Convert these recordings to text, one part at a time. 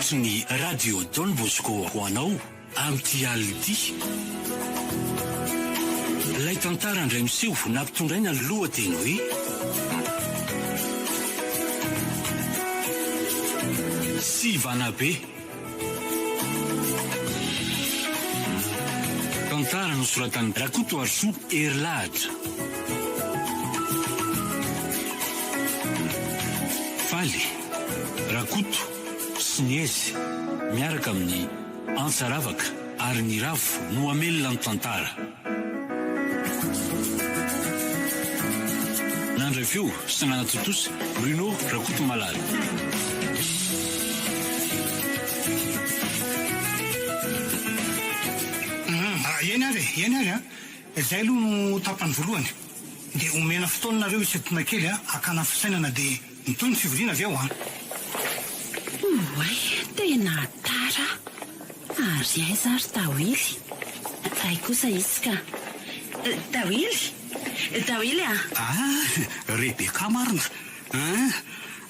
Manolotra ny radio Don Bosco ho anao amin'ity alina ity. Ilay tantara indray miseho nampitondraina ny lohateny hoe Sivanabe. Tantara nosoratan'i Rakoto Arsoa Herilahatra. Faly, Rakoto sy ny Ezy miaraka amin'ny Antsaravaka ary ny Ravo no hamelona ny tantara. Nandrefeo sy nanatotosa Bruno Rakoto Malala. Eny ary izay aloha no tapany voalohany dia omena fotoanareo isadina kely hakana fisainana dia nitoy ny fivoriana avy ao Oay, tena tara ary aiza ary Dawily. Ay kosa izy ka. Dawily Rebeka marina.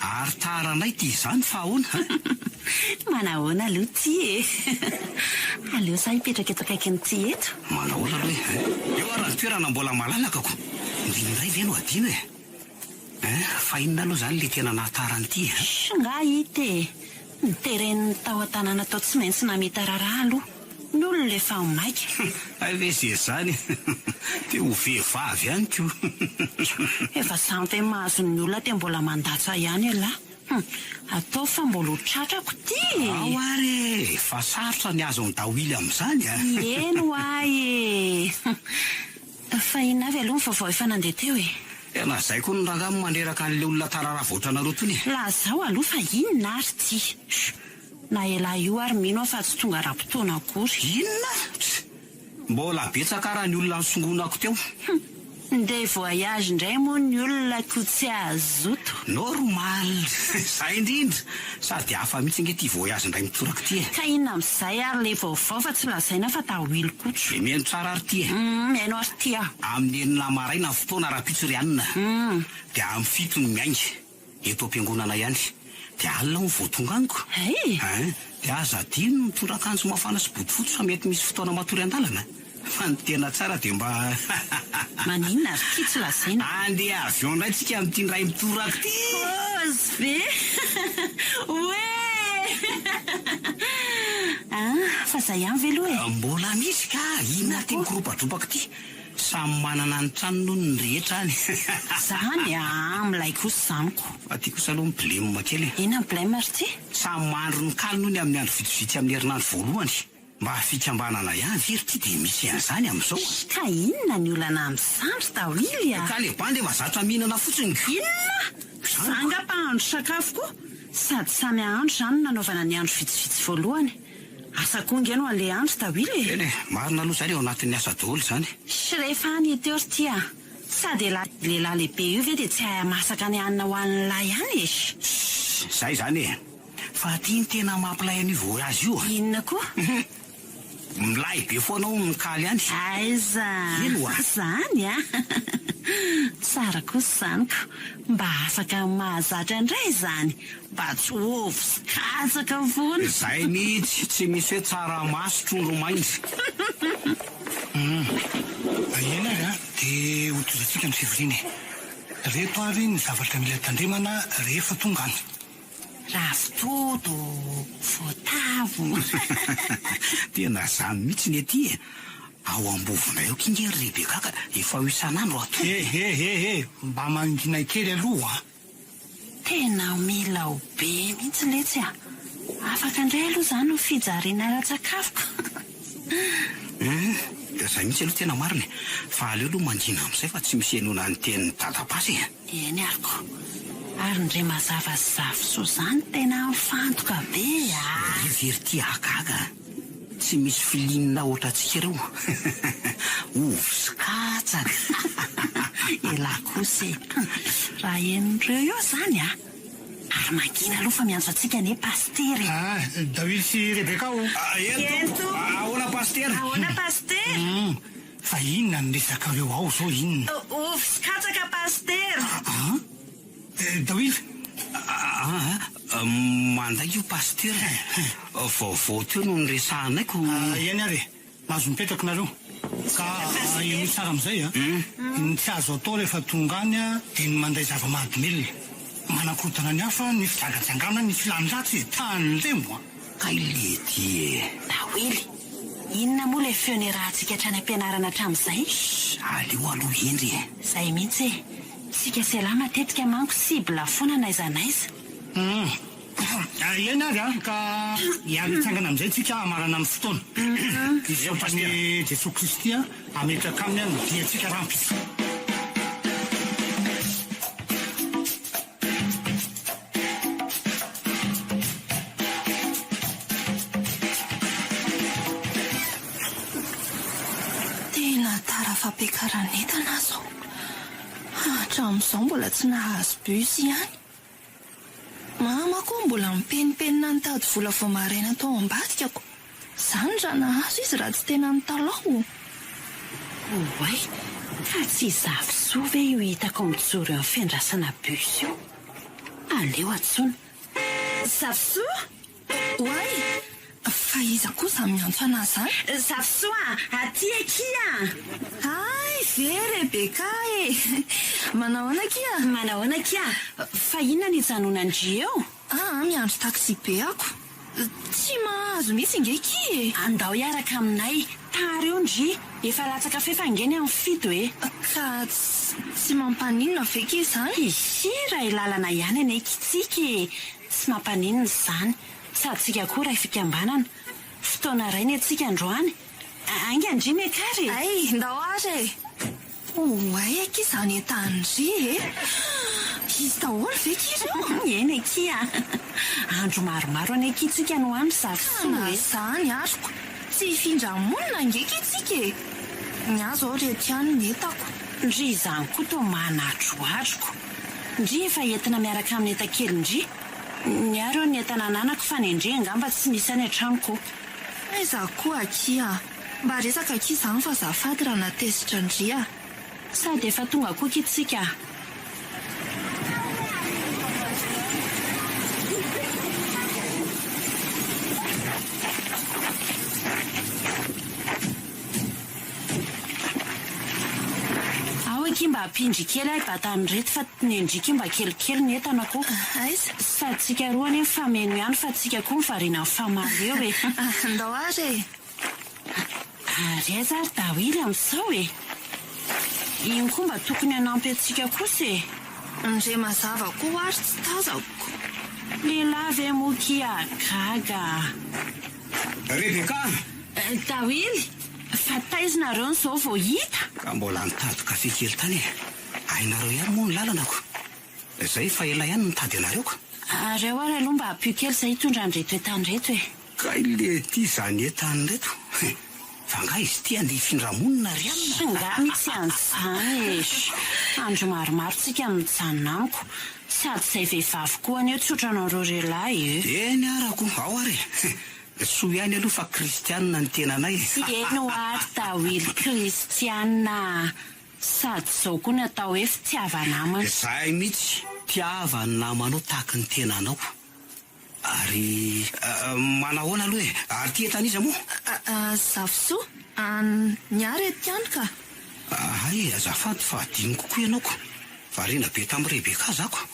Ary taranay ty izany fa ahoana? Manahoana aloha ty Aleo sa hipetraka eto akaiky ny ty eto. Manahoana aloha eo ary toerana mbola malalaka ko. Indray ve no adino fa inona aloha zany le tena natarany ty Nga ite niteren'ny tao an-tanàna tao tsy maintsy namita raharaha aloha n'olona le fa maika. Ve ze zany te ho vehivavy ihany ko. Efa sampy mahazo ny olona te mbola mandatsa ihany ala. Atao fa mbola ho tratrako ty. Ao ary fa sarotra ny azo ny Dawily amin'izany Eno ay fa inona avy aloha ny vaovao efa nandeha teo Tena zay koa no rangamo mandreraka an'le olona tarara voatranareo tony. Lazao aloha fa inona ary ty. Na ela io ary mino fa tsy tonga raha-potoana akory. Inona? Mbola betsaka raha ny olona nisongonako teo. Ndeha voyage indray moa ny olona ko tsy azoto. Normal. Zay indrindra. Sady hafa mihitsy nge ty voyage indray mitoraka ty Ka inona amin'izay ary le vaovao fa tsy lazaina fa Dawily kotro. Ve mihaino tsara ary ty Mihaino ary ty amin'ny enina maraina ny fotoana raha-pitsorianina. Dia amin'ny fito ny miainga eto am-piangonana ihany. Dia alina ho voatonga aniko. Dia aza dino mitondra akanjo mafana sy bodofotsy fa mety misy fotoana matory an-dalana. Fa ny tena tsara dia mba maninona ary ty tsy lazaina. Andeha avion indray tsika amin'ity ndray mitoraka ty. Ve fa zay ihany ve aloha Mbola misy ka inona ty migoropatropaka ty. Samy manana ny trano noho ny rehetra any. Zany milay kosa zaniko. Fa ty kosa aloha miblema kely. Ina blema ary ty? Samy mahandro ny kalo noho ny amin'ny andro vitsivitsy amin'ny herinandro voalohany. Mba fikambanana ihany very ty dia misy an'izany amin'izao. Ka inona ny olana amin'izany Dawily Ka le bandy mahazatra mihinana fotsiny. Inona? Zanga-pahandro sakafo koa. Sady samy ahandro zany nanaovana ny andro vitsivitsy voalohany. Asa konga no ale andro Dawily. Eny marina aloha zany ao anatin'ny asa daholo zany. Sy rehefa any teo ry ty sady lehilahy lehibe io ve dia tsy hay masaka ny hanina ho an'ny lahy ihany Zay zany fa ty ny tena mampilay an'io voyage io Inona koa? Milay be foanao mikaly ihany. Aiza zany tsara kosa zaniko. Mba afaka mahazatra indray zany. Mba tsy ovy sy katsaka foana. Zay mihitsy tsy misy hoe tsara maso trondro maindry. Eny ary dia hotozantsika ny fivoriana. Reto ary ny zavatra mila tandremana rehefa tonga any. Ravitoto, voatavo. Tena zany mihitsy ny ety ao ambovonay ao kinge ry Rebeka ka efa ho isan'andro ato. Mba manginay kely aloha Tena mila ho be mihitsy letsy afaka indray aloha zany ho fijariana ara-tsakafoko. Zay mihitsy aloha tena marina fa aleo aloha mangina amin'izay fa tsy misy enona ny tenin'ny dadapasy Eny ariko. Ary ndray mazava so zany tena mifantoka be very ty agaga tsy misy filinina ohatratsika ireo. Ovy sy katsaka. Ela kosa raha enon'ireo io zany ary mangina aloha fa miantso antsika ne pastery. Dawily sy Rebeka Ento. Ahoana pastery? Ahoana pastery? Fa inona ny resakareo ao zao inona? Ovy sy katsaka pastery. Dawily manday io pasteur vaovao teo no nyresahanaiko. Iany ary mahazo mipetraka nareo ka io tsara am'izay ny tsy azo atao rehefa tonga any dia ny manday zava-mahadomelona manakorotana ny hafa ny fijangajangana ny filamin-dratsy tany rembo ka ilety Tawily, inona moa ilay feony rahantsika hatrany ampianarana hatramin'izay? aleo aloha endry Izay mihitsy e, sika selahy matetika manko sibla foana n'aiza n'aiza. Iany ary ka hiaritsangana amin'izay tsika amarana amin'ny fotoana izy ny Jesosy Kristy ametraka aminy any diantsika rampy. Tena tara-fampiakaran'entana zao. Hatramin'izao mbola tsy nahazo bus ihany. Mama koa mbola mipenipenina nitady vola vao maraina tao ambadikako. Izany raha nahazo izy raha tsy tena nitalaho. Oay, ka tsy zava-soa ve io hitako mijoro eo amin'ny fiandrasana bus io? Aleo atsona. Zava-soa? Oay, fa iza kosa miantso anazy zany? Zava-soa, aty akia! Ay, ve Rebeka e! Manahoana kia? Manahoana kia? Fa inona ny janonandry eo? Miandro taxi be ako. Tsy mahazo mihitsy ingeky e. Andao hiaraka aminay, tara eo ndry, efa latsaka fefangeny amin'ny fito e. Ka tsy mampaninona veke izany? Izy raha ilalana ihany anekitsika e. Tsy mampaninona izany. Sady tsika koa raha fikambanana. Fotoana ray ny atsika androany. Angandry mekary e. Ay, ndao ary e. Oay aky izany entandry e. Izy daholo veke ireo. Eny akia. Andro maromaro anekitsika no any zava-soa e. Izany ariko. Tsy hifindra-monina ngeky itsika e. Ny azo ao rehetra ihany ny entako. Ndry izany koa toa manatroatroko. Ndry efa entina miaraka amin'ny entan-kely ndry. Ny aro ny entana ananako fa ny ndry angamba tsy misy any an-tranoko. Aiza koa akia. Mba resaka akia izany fa zafady raha natezitra ndry. Sady efa tonga koa kitsika. Mba hampindry kely ay batany reto fa ny endrika mba kelikely ny entana koa. Aiza? Sady tsika roa ny fameno ihany fa tsika koa mivariana amin'ny famaly eo e. Ndao ary e. Ary aiza ary dawily amin'izao e. Iny koa mba tokony hanampy antsika kosa e. Ndre mazava koa ary tsy tazako. Lelave moa kia gaga. Rebeka Dawily, fa taizina reo n'izao vao hita. ka mbola nitady kafe kely tany e. Hainareo ihany moa ny lalanako. Izay fa ela ihany nitady anareo ka. Reo ary aloha mba hampio kely izay hitondra an'reto entany reto e. Ka ilety izany entany reto. Fa nga izy ty andeha hifindra-monina ry amina. Nga mitsy an'izany e. Andro maromaro tsika mijanona amiko. Sady izay vehivavy koa aneo tsotra anareo relahy e. Eny arako, ao ary. Soa ihany aloha fa kristianina ny tenanay. Eny ho ary dawily kristianina. Sady izao koa ny atao hoe fitiava-namana. Zahay mihitsy tiavany namanao tahaka ny tenanao. Ary manahoana aloha e. Ary ty entaniza moa? Zava-soa. Ny ary ety ihany ka. Ay, azafady fa adiny kokoa ianao ko. Variana be tamin'ny Rebeka zako.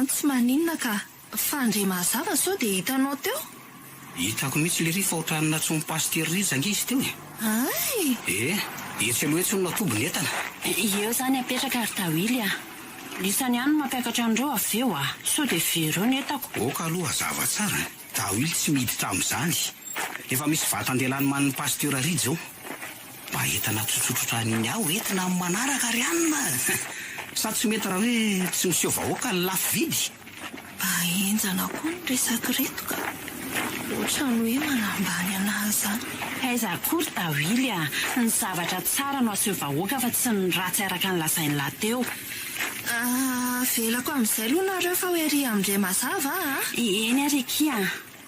Tsy maninona ka. Fa ndre mazava sao dia hitanao teo? Hitako mihitsy le rifa ohatran'ny natsomy pasteur ry zange izy teo e. Ay! Etsy aloha etsy no natobony entana. Eo zany apetraka ary dawily a. Lisany ihany mampiakatra andreo avy eo a. So dia vereo ny entako. Oka aloha zava tsara. Dawily tsy miditra amin'izany. Efa misy vatandelany man'ny pasteur ry zao. Mba entana tsotsotrotrany aho entina amin'ny manaraka ry anina. Sady tsy mety raha hoe tsy miseho vahoaka ny lafo vidy. Enjana koa ny resaka reto ka. Ohatrany hoe manambany anazy zany. Aiza kory dawily a. Ny zavatra tsara no aseho vahoaka fa tsy ny ratsy araka ny lazainy lahateo. Velako amin'izay aloha nareo fa hoe ry amindray mazava Eny ary kia.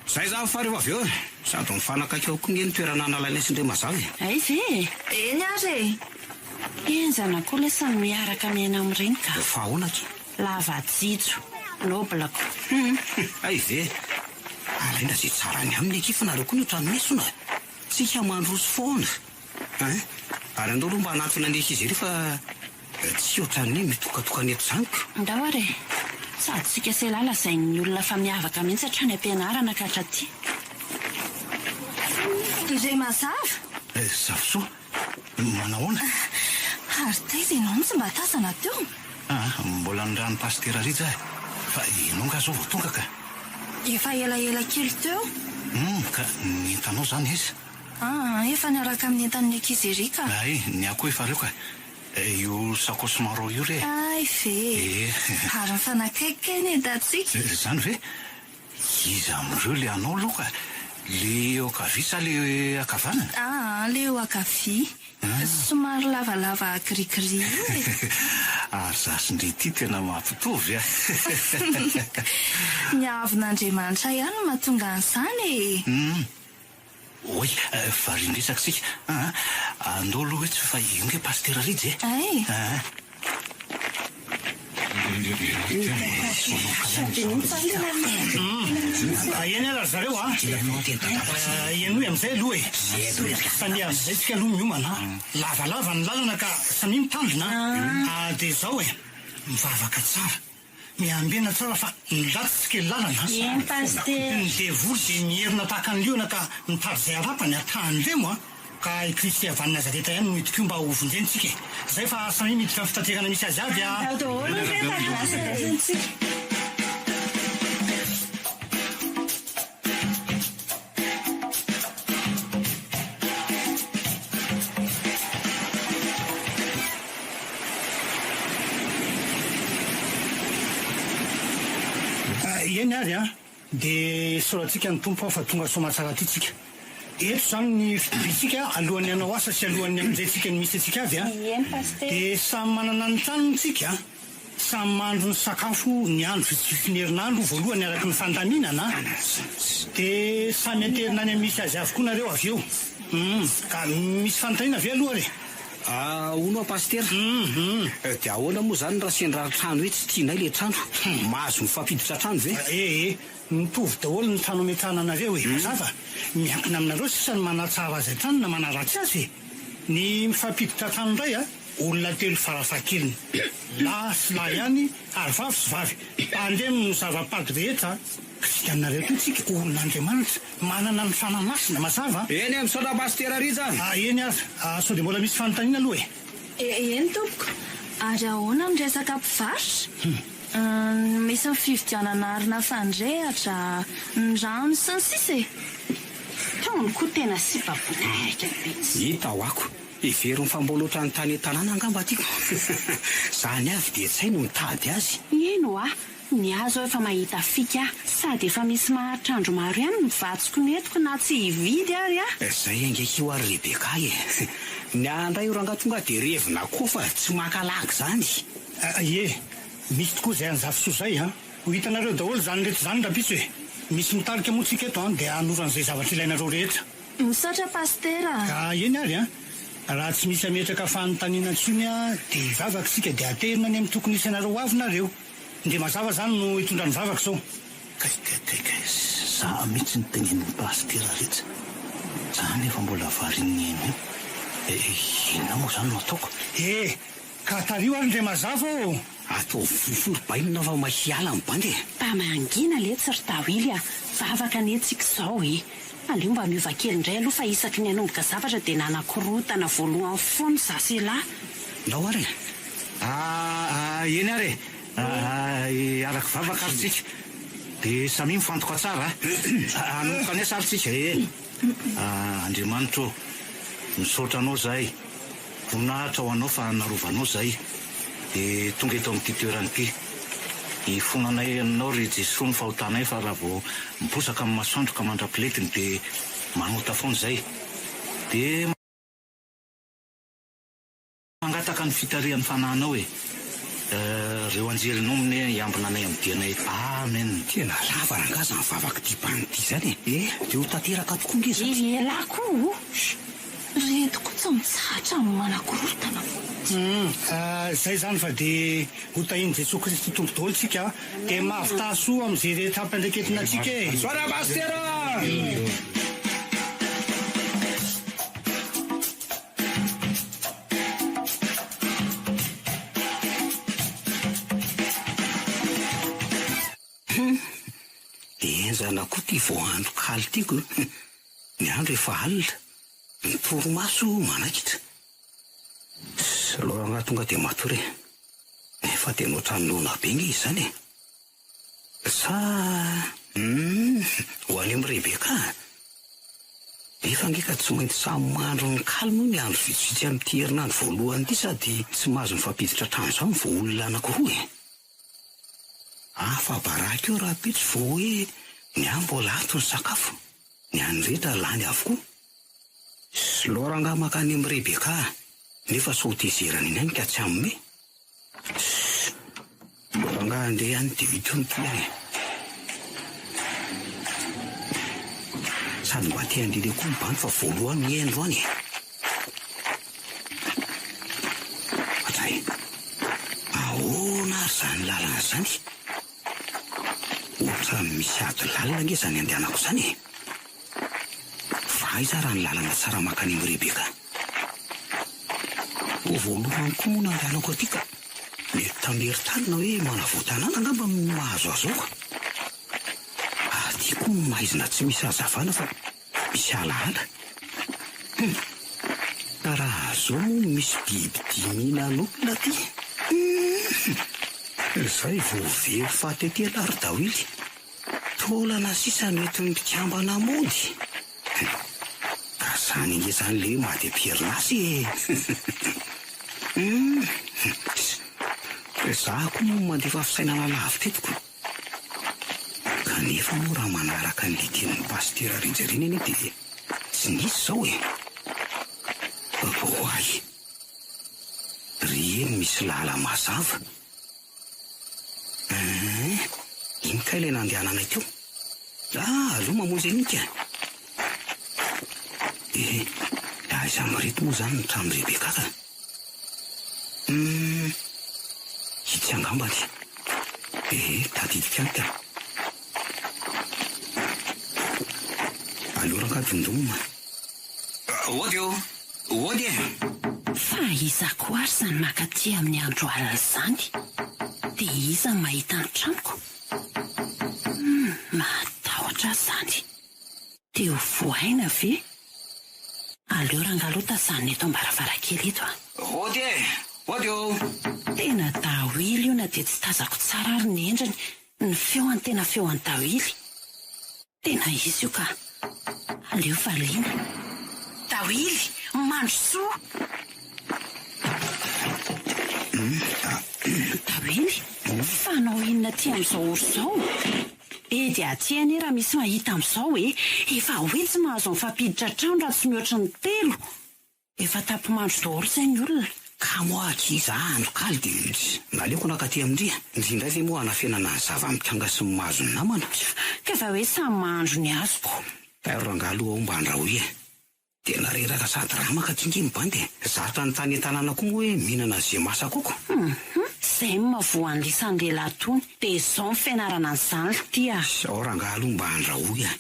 Zay zany fa rehefa avy eo sady mifanakaiky ao koa ny toerana analalaisindray mazava e. Ay ve? Eny ary Enjana koa lesa miaraka miaina amin'ireny ka. Fa ahoana ki? Lava-jijo. noblako. Ay ve alaina zay tsara ny amin'ny ekifa nareo koa ny otrano mesona tsika mandroso foana ary andao aloha mba hanatona ny eky izy ery fa tsy ohatran'ny hoe mitokatokany eto zaniko ndao are sady tsika se lala zay ny olona fa miavaka mihitsy hatrany ampianarana ka hatraty. Ry mazava Zavosoa manahoana ary taiza ianao mitsy mba tazana teo? Mbola ny rano pastera ry zay fa ianao nga zao vao tonga ka Efa elaela kely teo? Ka ny entanao zany izy Efa niaraka amin'ny entan'ny ankizy ery ka? Ay, ny ako efa reo ka io sakosy maro io re Ay ve ary mifanakaiky ny edatsika zany ve izy am'ireo le anao aloha ka le eo akavia sa le akavanana le eo akavia somary lavalava grigri ary zasindrety tena mampitovy ny avin'Andriamanitra ihany no mahatonga an'izany oy varindresaka sika andao aloha hoe tsy fa ionge pastera ridy eny ara zareo enoe am'izay aloha fa ny am'izay tsika aloha miomana lavalava ny lalana ka samy mitandrina dia zao mivavaka tsara miambena tsara fa nilatsika lalana ny devoly dia mierina tahaka an'liona ka mitary zay arapany atahany remo ka Kristy avy any Nazareta ihany no midiko mba hovonjentsika zay fa samy miditra fitaterana misy azy avy eny ary dia soratsika ny tompo fa tonga somatsara ty tsika eto zany ny fitobitsika alohan'ny anao asa sy alohan'ny amin'izay tsika ny misy atsika avy dia samy manana ny tranony tsika samy mahandro ny sakafo ny andro fifinerinandro voalohany araky ny fandaminana dia samy aterina any misy azy avokoa nareo avy eo ka misy fanontaniana avy aloha re ono a pastera dia ahoana moa zany raha sendrara trano hoe tsy tianay le trano mahazo mifampiditra trano ve mitovy daholo ny trano ametrahana anareo mazava miankina aminareo sisany manatsara azy trano na manaratsy azy ny mifampiditra trano indray olona telo farafahakeliny lahy sy lahy ihany ary vavy sy vavy andeha ny zava-pady rehetra ka nareo to tsika olon'Andriamanitra manana ny fananasina mazava eny amin'saona pastera ry zany eny azy sao dia mbola misy fanontaniana aloha eny tompoko ary ahoana ny resaka mpivarotra misy ny fividianana arina fandrehatra ny rano sy ny sisa taony koa tena sy babonarika hita ho ako ivery mifamboloatra ny tany tanàna angamba tiako zany avy dia tsy hay no mitady azy eno ny azo efa mahita fika sady efa misy mahatrandro maro ihany mivatsoko ny etiko na tsy hividy ary zay angaiky io ary Rebeka ny andray io rangatonga dia revina koa fa tsy makalaky zany misy tokoa zay an'zavosoa zay ho hitanareo daholo zany rehetra zany rapitso misy mitarika moa tsika eto dia anoran'izay zavatra ilainareo rehetra misaotra pastera eny ary raha tsy misy ametraka fanontaniana ntsony dia hivavaka sika dia aterina ny amin'ny tokony isy anareo avy nareo dia mazava zany no hitondra ny vavaka zao kaikaikai za mihitsy ny tenen'ny pastera rehetra zany efa mbola varin'ny eno inona moa zany no ataoko ka tario ary ndre mazava atao foforobainina fa mahiala ny bandy mpamangina le tsy ry tawily vavaka ny etsika zao aleo mba miova kely indray aloha fa isaky ny anomboka zavatra dia nanakorotana voalohany foany zasy lahy ndao ary eny ary araky vavaka ary tsika dia samy mifantoka tsara anokany sary tsika Andriamanitra misaotra anao zahay voninahitra ho anao fa narovanao zahay dia tonga eto amin'ity toerany ity hifonanay aminao ry Jesosy ny fahotanay fa raha vao miposaka amin'ny masoandro ka mandra-piletiny dia manota foana zay dia mangataka ny fitarihan'ny fanahinao reo anjelinao iambina anay amin'ny dianay amen tena lava rangaza ny vavaka ty banity zany dia ho tanteraka tokoa nge lahy koa retoko tsy mitsahatra amin'ny manakorotana. Zay zany fa dia hotahiny Jesoa Kristy tompo daholo tsika dia mavitasoa amin'izay rehetra ampandraketina atsika e. Soara pastera! Enzana koa ty voandro kaly tiako. Ny andro efa alina, ny torimaso manakitra. Loranga tonga dia matory efa dia noatranona be nge izy zany e. Sa ho any amin'ny Rebeka efa ngeka tsy maintsy samy mandro ny kaly moa ny andro vitsivitsy amin'ity herinandro voalohany ity, sady tsy mahazo mifampiditra trano zao ny vao olona anankiroa e. Afa baraka eo raha pitsy vao hoe ny mbola ato ny sakafo, ny any rehetra lany avokoa. Loranga makany amin'ny Rebeka nefa so tezerana iny any ka tsy amme. Loranga andeha any dia vitontoany sady mba tia andire koa mibany fa voalohany ny endro any. Atray ahoana ary zany lalana zany? Ohatra misy ady lalina nge zany andehanako zany e. Aiza raha ny lalana tsara makany amin'ny Rebeka? Ho voalohany koa moa nandehanako aty ka mety tamery-talina hoe manavoatanana angamba mahazo azo aoka. Aty koa maizina tsy misy hazavana fa misy alaala. Raha zao moa misy biby diminan'olona ty. Zay vao very fahatety lary dawily taolana sisa mety mikambana mody. Zany nge zany le mady am-pierinasy e. Zaho koa moa mandefa fisainana lavy tetiko. Kanefa moa raha manaraka ny leten'ny pastera rinjarina iny dia tsy nisy zao e. Voay ry eny misy lala mazava. Iny ka ilay nandehananay teo. Aloha mamonjy iny ka. Aiza marito moa zany ny trano Rebeka ka? Hitsy angambany. Tadidika any ka. Alora ka tondonina. Oady eo, oady e. Fa iza koa ary zany makaty amin'ny andro alina zany dia iza mahita ny tranoko? Matahotra zany. Dia ho voaina ve? Aleo rangalota zany eto am-baravarakely eto a. Oady e, oady eo. Tena dawily io na dia tsy tazako tsara ary ny endriny, ny feoany tena feoany dawily. Tena izy io ka. Aleo valiana. Dawily, mandro soa. Dawily, fanao inona ty amin'izao orso zao? Dia aty any raha misy mahita amin'izao efa hoe tsy mahazo mifampiditra trano raha tsy mihoatra ny 3. Efa tapimandro daholo izay ny olona. Ka moaky iza andro kaly dia naleoko nakaty amindria. Indrindray ve moa hanafenana zava-mikanga sy ny mahazo ny namana? Ka fa hoe samy mahandro ny azoko. Rangalo ao mba andrahoy e. Tena reraka sady ramaka tingy mibandy. Zatra ny tany an-tanàna koa moa hoe mihinana zay masakoko. Izay mahavoan'ny lisan'ny lehilahy tony dia izao ny fianarana an'izany ty a. Sao rangalo mba andrahoy a.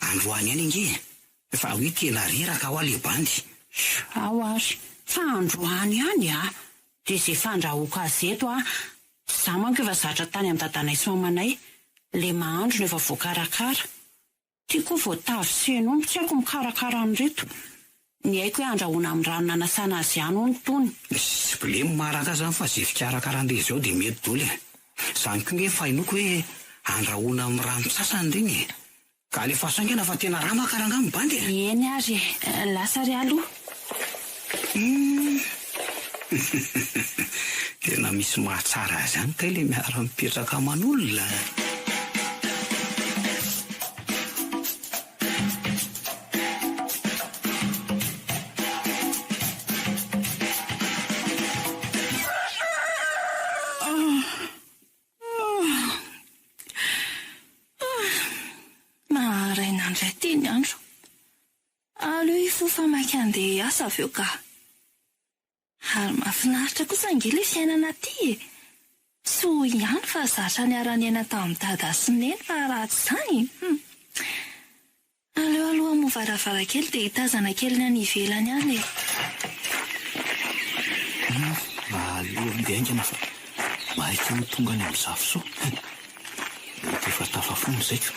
Androany any nge. Fa hoe tena reraka ao ale bandy. Ao ary, fa androany any a. Dia izay fandrahoako azy eto a. Za manko efa zatra tany amin'ny dadanay sy mamanay. Le mahandro no efa voakarakara. Tiako voatavy sy henony tsy haiko mikarakara an'ireto. Ny haiko hoe andrahoana amin'ny rano nanasana azy ihany hono tony. Tsy problemo maraka zany fa zay fikarakarandre zao dia mety daholo e. Zany koa nge fahinoko hoe andrahoana amin'ny rano sasany reny e. Ka le fahasaingana fa tena raha makaranga amin'ny bandy e. Eny ary, lasa ry aloha. Tena misy mahatsara zany ka ilay miara mipetraka aman'olona. famaky andeha asa avy eo ka. Ary mahafinaritra kosa angely fiainana aty e. Tsy ho ihany fa zatra niara-ny aina tamin'ny dada sy neny fa raha tsy izany. Aleo aloha mo varavarankely dia hitazana kely ny any ivelany any e. Aleo andeha aingana fa mahaiky tonga any amin'ny zavosoa. Mety efa tafafony izay ka.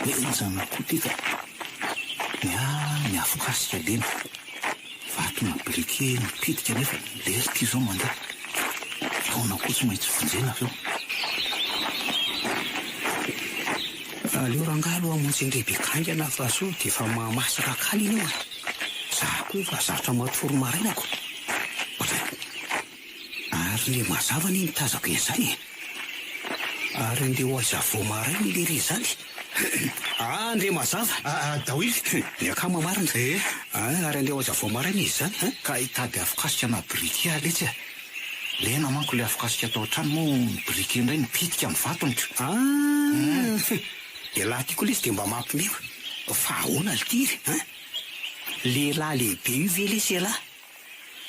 Enjana koa ty ka. Miafokasika lena. Vatona briquet mipitika nefa lerika izao mandeha. Taona koa tsy maintsy vonjena avy eo. Aleo rangahy aloha hamonjy an'lehibe kaingana fa so dia efa mahamasaka akaly iny eo. Zaho koa efa zarotra matoro marainako. Ary le mazava ny mitazako izany. Ary andeha ho aza vao maraina le re izany. Andre mazava. Dawily. Ny akama marina. Ary andeha ho aza vao maraina izy zany. Ka hitady afokasika na briquet aletsy. Lena manko le afokasika atao an-trano moa briquet indray mipitika amin'ny vatony. Dia laha ty koa le izy dia mba mampimeo. Fa ahoana le tiry. Lehilahy lehibe io ve le sy lahy.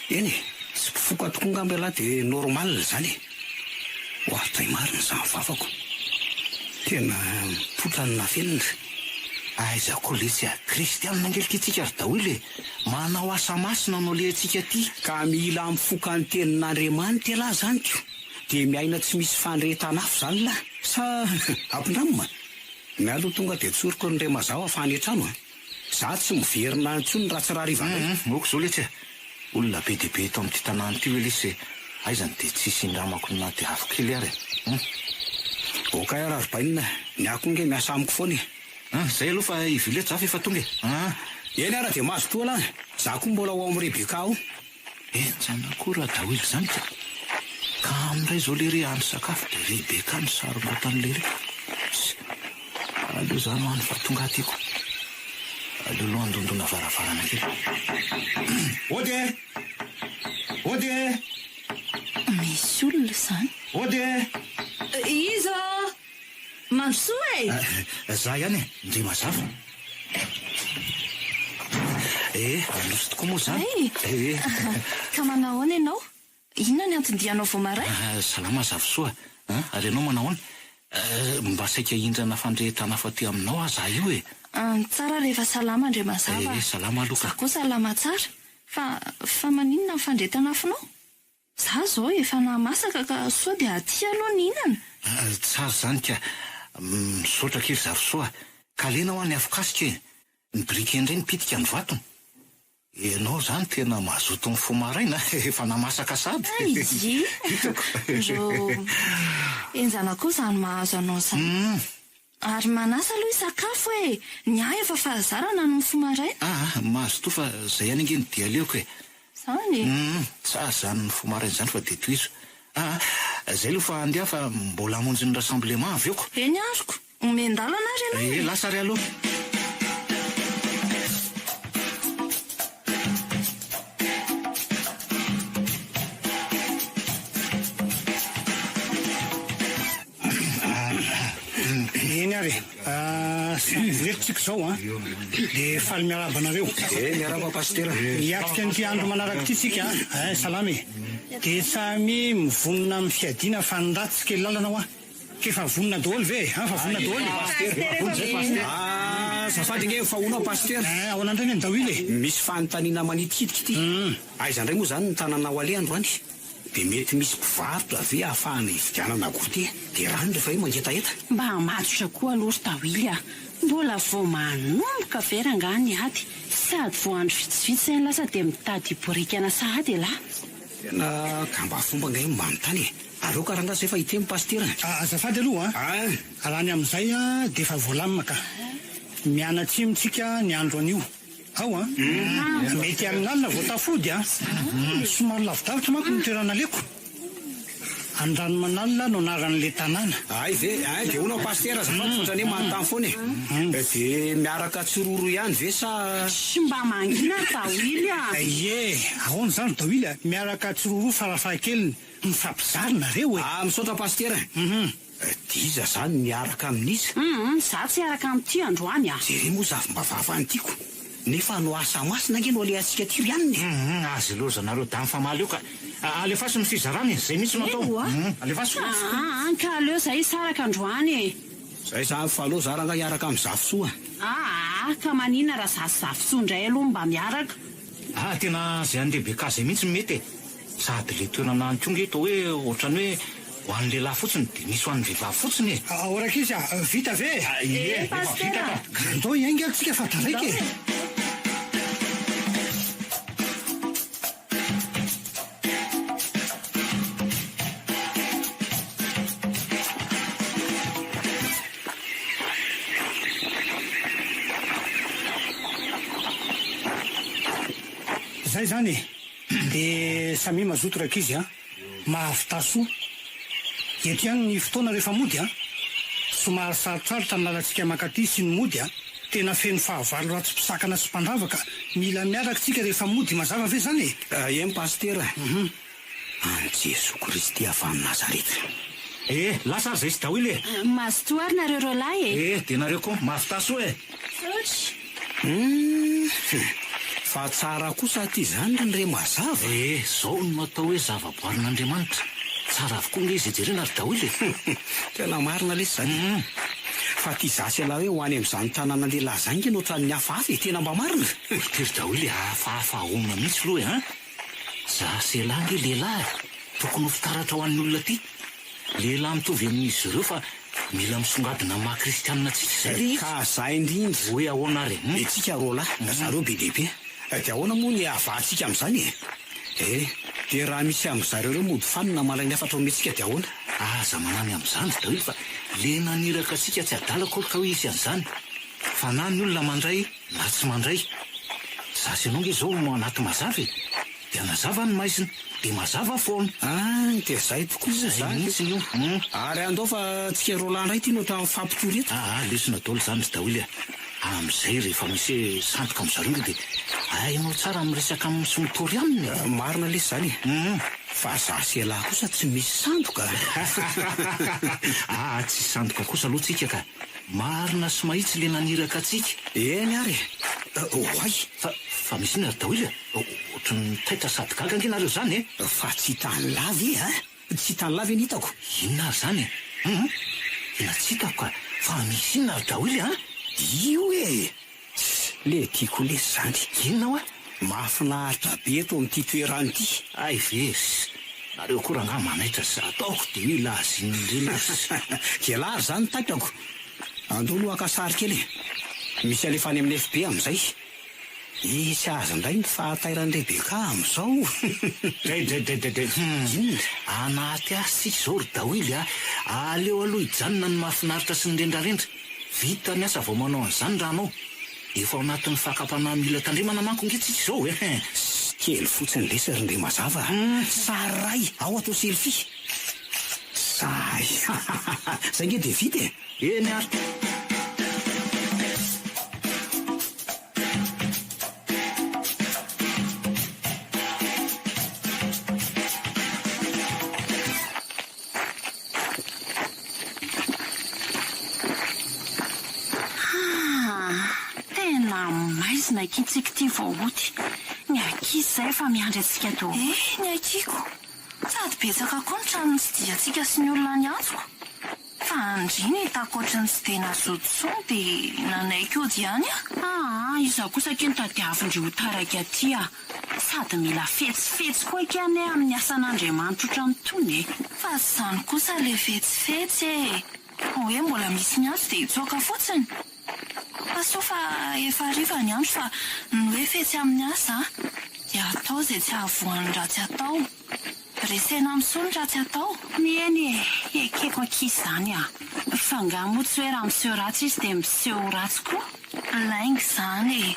Eny e. Tsy mpifoka tokoa ngamba lahy dia normal zany. Hoatray marina izany vavako. Tena potlany nafenina. Aiza koa le tsy kristianina angelikatsika ry Dawily. Manao asa masina no le antsika ty. Ka mila mifoka ny tenin'Andriamanitra lahy zany ko. Dia miaina tsy misy fandrehetanafo zany lahy. Sa ampindramina. Mialo tonga dia tsoriko ny re mazava fa any an-trano. Za tsy miverina intsony raha tsy rarivana. Moko zao letsy. Olona be dia be eto amin'ity tanàna ity hoe lesy. Aizany dia tsisy indramako na dia afo kely ary. Oka ary bainina. Ny ako nge miasa amiko foana. Zay aloha fa ivile zafa efa tonga. Eny ara dia mazo toa lahy. Za koa mbola ho amin'ny Rebeka ao. Enjana koa raha Dawily zany. Ka amin'izay zao le re andro sakafo dia Rebeka ny sarom-batan'le re. Aleo zany hoany fa tonga atyko. Aleo aloha andondona varavarana kely. Ody! Misy olona izany. Ody! Iza! Mansoa e! Za ihany e, ndre mazava. Anosy tokoa moa zany. Ka manao ahoana ianao? Inona ny antondianao vao maray? Salama zavosoa. Ary ianao manao ahoana? Mba saika hindrana fandrehetana fa ty aminao aza io e. Tsara rehefa salama ndre mazava. Salama aloha. Za koa salama tsara. Fa maninona fandretana afonao? Za zao efa namasaka ka soa dia aty aloha ny hinana. Tsara zany ka. Misaotra kely zavosoa. Ka lena ho any afokasika e. Ny briquet indray nipitika ny vatony. Ianao zany tena mazoto ny fo maraina. Efa namasaka sady. Enjana koa zany mahazo anao zany. Ary manasa aloha sakafo e. Ny ahy efa fahazarana no fo maraina. Mahazo to fa zay ihany ange ny dia aleoko e. Zany? Tsara zany ny fo maraina zany fa dia toizo. Zay aloha fa andeha fa mbola hamonjy ny rassemblement avy eoko. Eny ariko. Omendalana ary ianao. Lasa ry aloha. Eny ary. Verotsika zao dia faly miaraba anareo. Miaraba pastera. Hiatrika nyty andro manaraka ty tsika. Salama e. Dia samy mivonona amin'ny fiadiana fa niratsy kely lalana ho kefa vonona daholo ve? Fa vonona daholo. Safady nge fa hoana pastera. Ahoana indray ny Dawily e. Misy fanontaniana manitikitiky ity. Aiza indray moa zany ny tanana ao ale andro any. Dia mety misy mpivarotra ve ahafahana hividianana gote. Dia rano rehefa io mangetaheta. Mba matotra koa aloha Dawily mbola vao manomboka verangany ady. Sady vao andro vitsivitsy ny lasa dia mitady borikana sahady lahy. Tena gamba fomba ngay mba mitany. Aleo karangazy efa hitemy pastera. Azafady aloha raha ny amin'izay dia efa voalamina ka. Mianatsimotsika ny andro an'io. Ao mety amin'ny alina vao tafody somary lavidavitra manko ny toerana leko. Andrano manalina no anaran'le tanàna. Dia hoana pastera zafady fotrany manontany foana e. Dia miaraka tsororo ihany ve sa sy mba mangina Dawily ahoana zany Dawily miaraka tsororo farafahakeliny mifampizarina reo e. Misaotra pastera. Diza zany miaraka amin'izy. Za tsy araka amin'ity androany Jere moa zavy mba vavany tiako. nefa no asa masina nge no alehantsika ty rianiny. azy loza nareo da mifamaly io ka alefaso ny fizarany zay mihitsy no atao. Alefaso ka aleo zay saraka androany. Zay sa faloha zaranga hiaraka amin'ny zafisoa. Ka manina raha zafizafitsoa indray aloha mba miaraka. Tena zay andehibe ka zay mihitsy mety sady le toerana antonga eto hoe ohatrany hoe ho an'ny lehilahy fotsiny de misy ho an'ny vehivavy fotsiny. Oraka izy vita ve? Pastera. Andao iainga tsika fa daraiky. Zay zany de samy mazoto raka izy mahavitaso ety any ny fotoana rehefa mody somary sarotsarotra ny lalatsika makaty sy ny mody tena feno fahavalo ratsy mpisakana sy mpandravaka mila miaraka tsika rehefa mody mazava ve zany Pastera. An Jesoa Kristy avy amin'ny Nazareta. Lasa zay sy daholo Mazotoary nareo rolahy de nareo koa mahavitaso Fa tsara kosa ty zany re mazava. Zao no natao hoe zavaboarin'Andriamanitra. Tsara avokoa nge izy jerena ary daholo Tena marina lesy zany. Fa ty zasy ala hoe ho any amin'izany tanàna lehilahy zany nge notrany ny hafahafa tena mba marina. Tery daholo hafahafa ahomana mihitsy loha zasy elahy nge lehilahy tokony ho fitaratra ho an'ny olona ty. Lehilahy mitovy amin'izy ireo fa mila misongadina maha kristianina tsika zay Ka zay indrindra hoe ahoana re tsika roalahy zareo be lehibe. De ahoana moa ny avahantsika amin'izany de raha misy amin'izareo reo mody fanina malainy afatra ometsika de ahoana. Aza manany amin'izany daholo fa le naniraka sika tsy adalako ka hoe izy an'izany fa na ny olona mandray na tsy mandray. Zasy ianao nge zao no anaty mazava de anazava ny maizina de mazava foana. De zay tokoa zay mihitsy io ary andao fa tsika roalahy ndray ty no ta mifampitoreto. lesona daholo zany daholo am'izay rehefa misy sandoka am'zareo de ainao tsara ami'resaka amin'ny sy mitory aminy. Marina lesy zany fa zasy elahy kosa tsy misy sandoka. Tsy sandoka kosa aloha tsika ka marina sy mahitsy le naniraka atsika. Eny ary hoay fa misy iny ary daholo ohatry ny taitra sady gaga nge nareo zany fa tsy hitany lavy tsy hitany lavy ny hitako. Inona ary zany ina tsy hitako ka fa misy inona ary daholo io le tiako lesy zany. Inona mahafinaritra be eto amin'ity toerany ity. Ay vesy nareo koa raha nga manaitra sy ataoko de hoe lazin'ireny Kelary zany taitako. Andao no akasary kely misy alefa any amin'ny FB amin'izay. Isy azy indray ny fahatairan'ny Rebeka amin'izao. Anaty asy zao ry daholo aleo aloha hijanona ny mahafinaritra sy ny rendrarendra. Vita ny asa vao manao an'izany raha anao efa ao anatin'ny fakapanahy mila tandremana manko nge tsika zao kely fotsiny lesy rindre mazava. Sary ray ao atao selfie. Zay zay nge de vita eny ary maizina kitsika ty vaoty ny ankizy zay efa miandry atsika to. Ny akiko sady betsaka koa ny trano sy diatsika sy ny olona ny antsoko fa andriny takoatra ny sy tena zotsony de nanaiky ody ihany izaho kosa ke nitadiavindry ho taraka aty sady mila fetsifetsy koa ikany amin'ny asan'Andriamanitra ohatran'itony fa zany kosa le fetsifetsy hoe mbola misy ny antso de hitsoaka fotsiny. Fa efa riva ny andro fa ny hoe fetsy amin'ny asa de atao zay tsy ahavoan'ny ratsy atao. Resena amin'sony ratsy atao. Mieny ekeko ankizy zany fa ngamo tsy hoe raha miseho ratsy izy de miseho ratsy koa. Laingy zany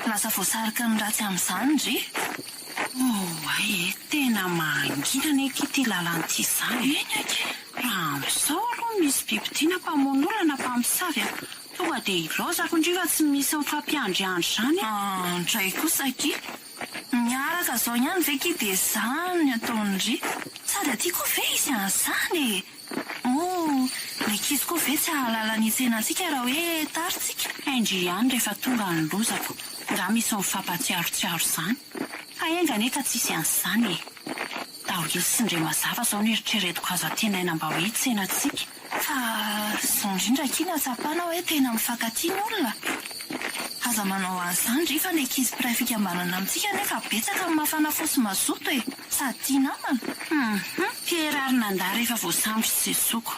lasa voasarika ny ratsy amin'izany ry. Tena mangirana eky lalanty zany. Raha amin'izao aloha misy biby tiana mpamono olana mpamosavy tonga de ilozako ndriva tsy misy mifampiandriandry zany ndray kosa ki miaraka zao ihany ve ki de zany ataondry sady aty koa ve izy an'izany le kizy koa ve tsy ahalala ny tsena antsika raha hoe taritsika indry ihany rehefa tonga ny lozako nga misy mifampatsiarotsiaro izany fa engany ka tsisy an'izany daholy sindre mazava zao ny eritreretiko azo atenaina mba ho hitsenantsika fa zao indrindra kina tsapana hoe tena mifankatia olona aza manao an'izany ry fa ny ankizy mpiray fikambanana amintsika nefa betsaka amin'ny mafana fosy mazoto e sady tia namana mpiherarina andà rehefa voasambo sy zezoko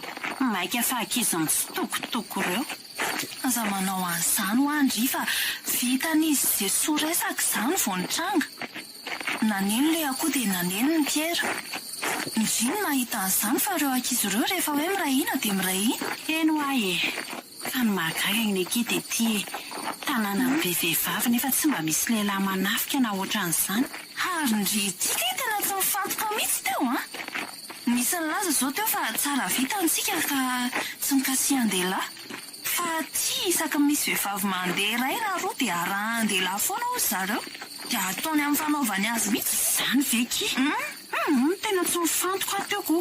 maika fa ankizy mitsitokotoko ireo aza manao an'izany ho andry fa vitan'izy jesoa resaka izany vao nitranga naneno le akoho dia naneno ny Piera ndriny mahita an'izany fa ireo ankizy ireo rehefa hoe miray ina dia miray ina eno ahy e fa ny mahagaga ny ankidy ety tanàna be vehivavy nefa tsy mba misy lehilahy manafika na ohatran'izany ary ndry tika tena tsy mifantoka mihitsy teo misy ny laza zao teo fa tsara vitantsika ka tsy mikasihan-dehilahy fa tia isaka misy vehivavy mandeha iray na roa dia arahan-dehilahy foana ozy zareo dia ataony amin'ny fanaovany azy mihitsy izany veky tena tsy mifantoka teoko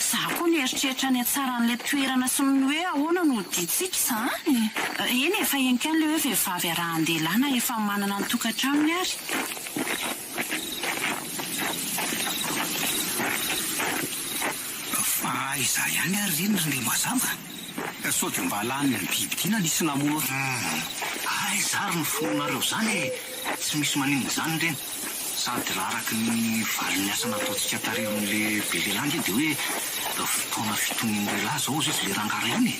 za koa ny eritreritra ny atsaran'la toerana sy ny hoe ahoana no hoditsika izany eny efa enikany le hoe vehivavy arahan-dehilahy na efa manana ny tokantramony ary fa iza ihany ary rindrindre mazava sao dia mba lany ny biby tiana nisy namory zary ny fononareo zany tsy misy manino izany reny sady raha araky ny valin'ny asa nataontsika tare amin'le be lehilahy dia hoe fotoana fitonian'ny lehilahy zao izy le rangara ihany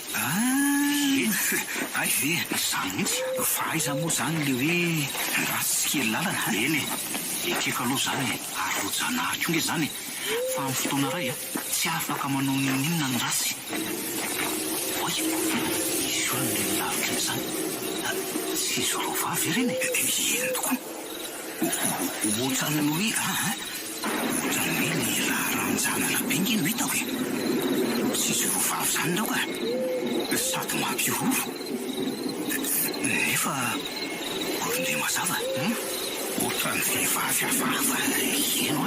ay ve izany mihitsy faiza moa zany le hoe ratsy tsy kely lalana eny ekeka aloha zany ary rojanahiko nge zany fa amin'ny fotoana ray tsy afaka manao ninona ny ratsy oy izy io ny lavitra n'izany tsy izy ro vavy reny eny tokoa ohatrany hoe ohatrany hoe ny raharanjanana be nge no hita hoe tsy izy ro vavy zany ndao ka sady mampiroro nefa orindre mazava ohatrany vehivavy hafahafa eno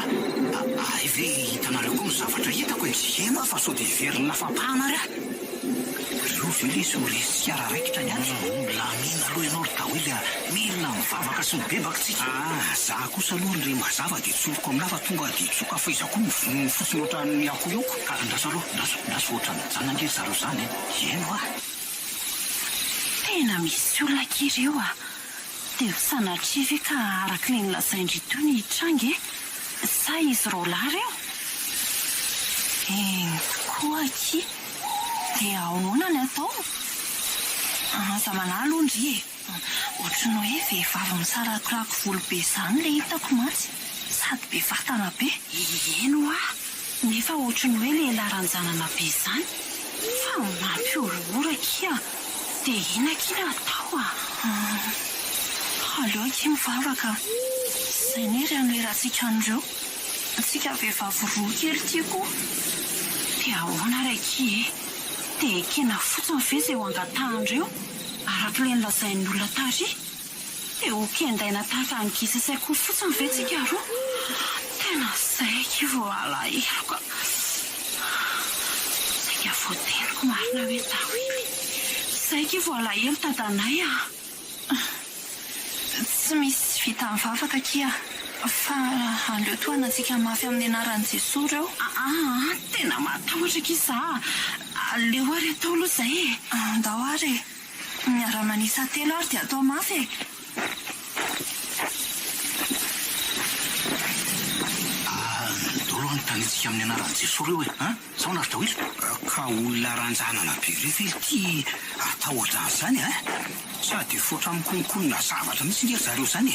ay ve hitanareo koa ny zavatra hitako ena fa sao dia verina nafampahana ry reo ve le sy horesy araraikitra ny azy lamina aloha ianao ry dahoely milina mivavaka sy mibebaka tsika za kosa aloha nre mazava dia tsoroko aminafa tonga dia tsoka fa iza koa mivono fotsiny ohatran'ny akoho ioko ka ndaso aloha ndaso ohatrany janandre zareo zany eno tena misy olona kely eo dia sanatrivy ka araka le nilazaindry to ny hitrangy sa izy roalahy reo tokoa ki dia ahoana ny atao zamana aloha ndry ohatrany hoe vehivavy misarakirako volobe izany le hitako mantsy sady be vatana be eno nefa ohatrany hoe lehilahy ranjanana be izany fa mampiororakia dia inakina atao aleo aky mivavaka izay nery an'le rahantsika an'ireo atsika vehivavy roa kely tiako dia ahoana raiky dia ekena fotsiny ve izay ho angatahandreo araka le nilazain'ny olona tary dia hokendaina tahaka ankizy saiko fotsiny ve tsika roa tena zaiky vao alaheloka saika voateniko marina hoe dahoely zaiky vao alahelo tadanay tsy misy vita mivavaka kia fa aleo toanantsika mafy amin'ny anaran'i Jesosy reo tena matahotra kiza aleo ary atao aloha izay ndao ary miara-manisa telo ary dia atao mafy dolo anytanitsika amin'ny anaran'i Jesosy reo sao nary dahoely ka olona ranjanana be reo ve ty atao ohatran'izany sady fotra mikonkonona zavatra mihitsy ngery zareo zany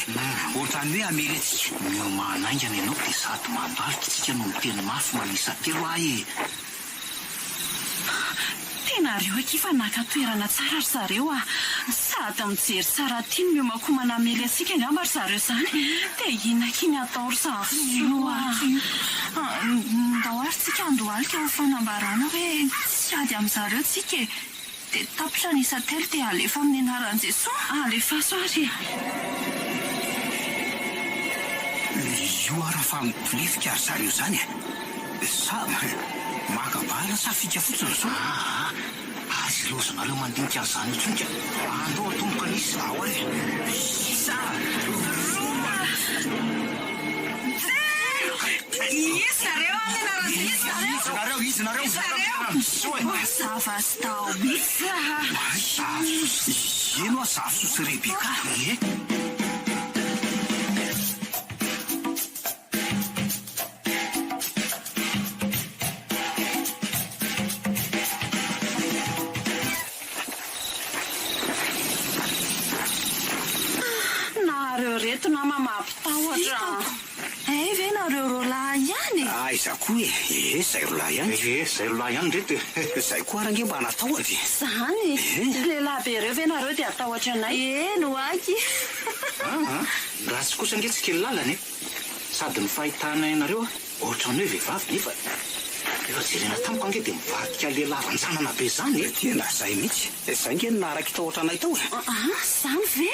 ohatrany hoe amely atsika no manaingana ianao dia sady mandalika tsika no miteny mafy manisa telo tena reo akifa nakatoerana tsara ry zareo sady mijery tsara tia ny miomakomana amely atsika angamba ry zareo zany dia inakiny atao ry ndao ary tsika andohalika ho fanambarana hoe tsy ady amin'izareo tsika dia tapitra ny isa telo dia alefa amin'ny anaran'i Jesosy alefa soary io arafa mipilefika ary zareo zany sa makabala sa fika fotsiny so azy lozanareo mandinika an'izany itsonka andao atomboka nisy ao Zavastao mihitsy ino azavososy Rebeka nareo retina mamampitahotra ve nareo rolahy ihany aiza koa zay rolahy ihany zay rolahy ihany reto zay koa range mba natahotra zany lehilahy be reo ve nareo dia atahotra anay no aky ratsy kosa nge tsy kely lalany sady ny fahitana nareo ohatrany hoe vehivavy nefa efa jerena tamiko ange dia mivadika lehilahy ranjanana be zany tena zay mihitsy zay nge naraky tahotra anay tao zany ve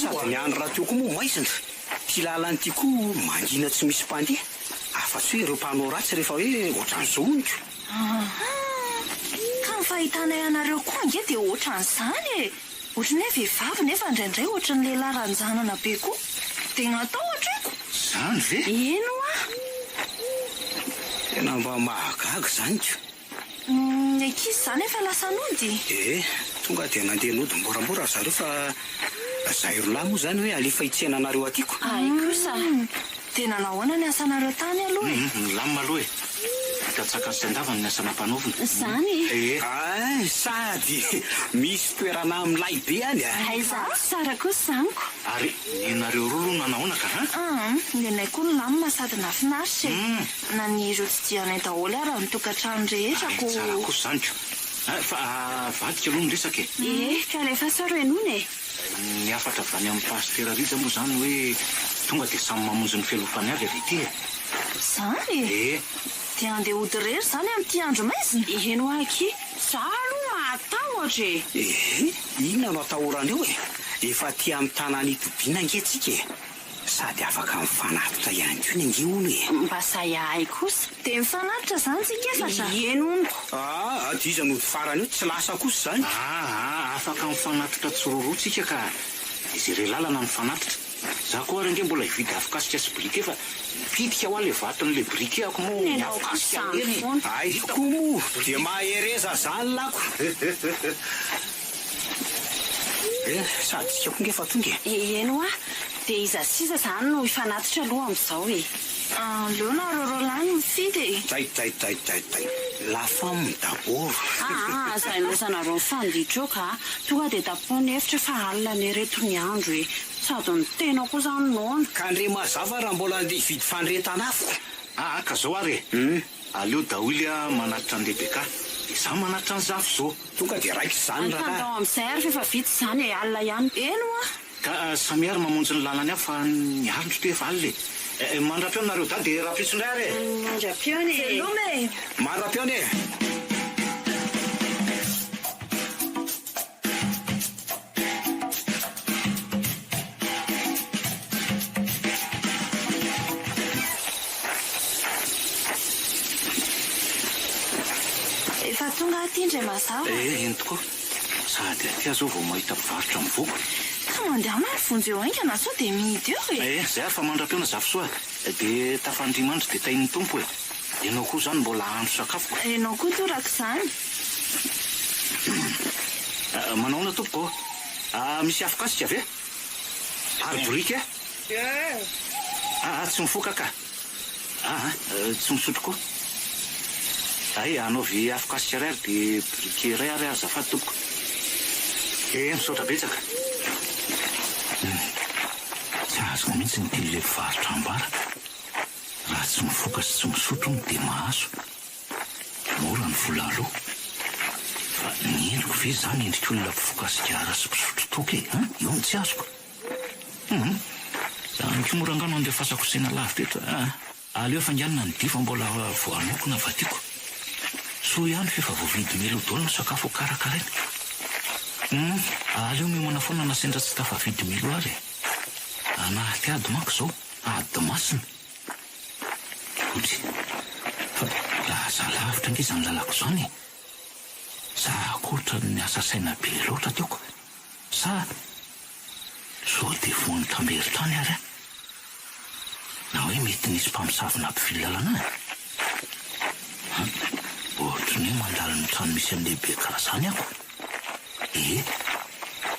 sady ny andro raha teo koa moa maizina ty lalany ty koa mangina tsy misy mpandeha afa-tsy hoe ireo mpanao ratsy rehefa hoe ohatran'izao oniko ka ny fahitanay anareo koa nge dia ohatran'izany ohatrany hoe vehivavy nefa indraindray ohatran'ny lehilahy ranjanana be koa dia natahotrako zany ve ino tena mba mahagaga zany ko ny ankizy zany efa lasa nody tonga dia nandeha nody moramora zareo fa zay rolahy moa zany hoe alefa hitsena anareo atyko ay kosa dia nanahoana ny asanareo tany aloha milamina aloha hitatsaka sy andavany ny asana mpanovina zany sady misy toerana amilay be any aiza tsara kosa zaniko ary nareo roa loha nanahoana ka ny anay koa ny lamina sady nafinaritra na ny ireo tsy dianay daholo ary nytokantrano rehetrako tsara kosa zany ko fa vadika aloha nyresaka ka lefa saro enony ny afatra avy any amin'ny pastera riza moa zany hoe tonga dia samy mamonjy ny fialofany avy avy ity zany dia andeha hody rery zany amin'ity andro maizina eno aky za aloha matahotra inona no atahorandreo efa ty amin'ny tanàna itobiana ngetsika sady afaka mifanatotra ihany ko ny angeony mba sayahay kosa dia mifanatotra zany tsika efatra enoniko dy iza nody farany eo tsy lasa kosa zany afaka mifanatotra tsororotsika ka izy re lalana mifanatotra za koa ary nge mbola hividy afokasika sy brike fa mipitika ho a le vaton'le brike ako moa afokasika eny ay tokoa moa dia mahereza zany lako sady tsika koa nge fa tonga eno dia iza sisa zany no hifanatotra aloha amin'izao leo narorolahy mifidy day lafa midaboro zay losanareo mifanditra eo ka tonga dia tapony hevitra fa alina ny reto ny andro sady ny tena koa zany noana ka ndre mazava raha mbola andeha hividy fandretana afo ka zao ary aleo daholy manatitra ny Rebeka dia za manatitra ny zafy zao tonga dia raiky zany rahatao amin'izay ary fefa vitsy zany alina ihany eno ka samiary mamonjy ny lalany aho fa ny arotro to efa alina mandra-piona nareo da dia raha-pitsondray ary mandra-piona lome mandra-piona efa tonga aty indray mazava eny tokoa sady aty zao vao mahita mpivarotra mivoko ka mandeha marivonjy eo aingana sao dia mihidy eo zay ary fa mandra-piona zafy soa dia tafandrimandro dia tain'ny tompo enao koa zany mbola ahandro sakafoko enao koa toraka zany manaona tompoko misy afokasika ve ary brika tsy mifoka ka tsy misotro koa ay anaovy afokasika ray ary dia brike ray ary azafady tompoko misaotra betsaka tsy azoko mihitsy ny tyle mpivarotra ambara raha tsy mifoka sy tsy misotro ny dia mahazo mora ny vola aloha fa ny endriko ve zany endrika olona mpifoka sigara sy mpisotro toky io ny tsy azoko zany ko morangano andeha fasakosena lavy teto aleo efa ngianina ny difa mbola voanoko na vatiko so ihany fefa voavidy melodolo ny sakafo karakaraina aleo mimona foana nasendra tsy tafavidy melo ary anaty ady manko zao ady masina otsy fa laza lavitra nge zany lalako zany sa akoatra ny asa saina be loatra teoko sa so dia voany tambery-tany ary na hoe mety nisy mpamosavina ampivilalana ohatra ny mandalo ny trano misy amin'ny lehibe karaha izany ako.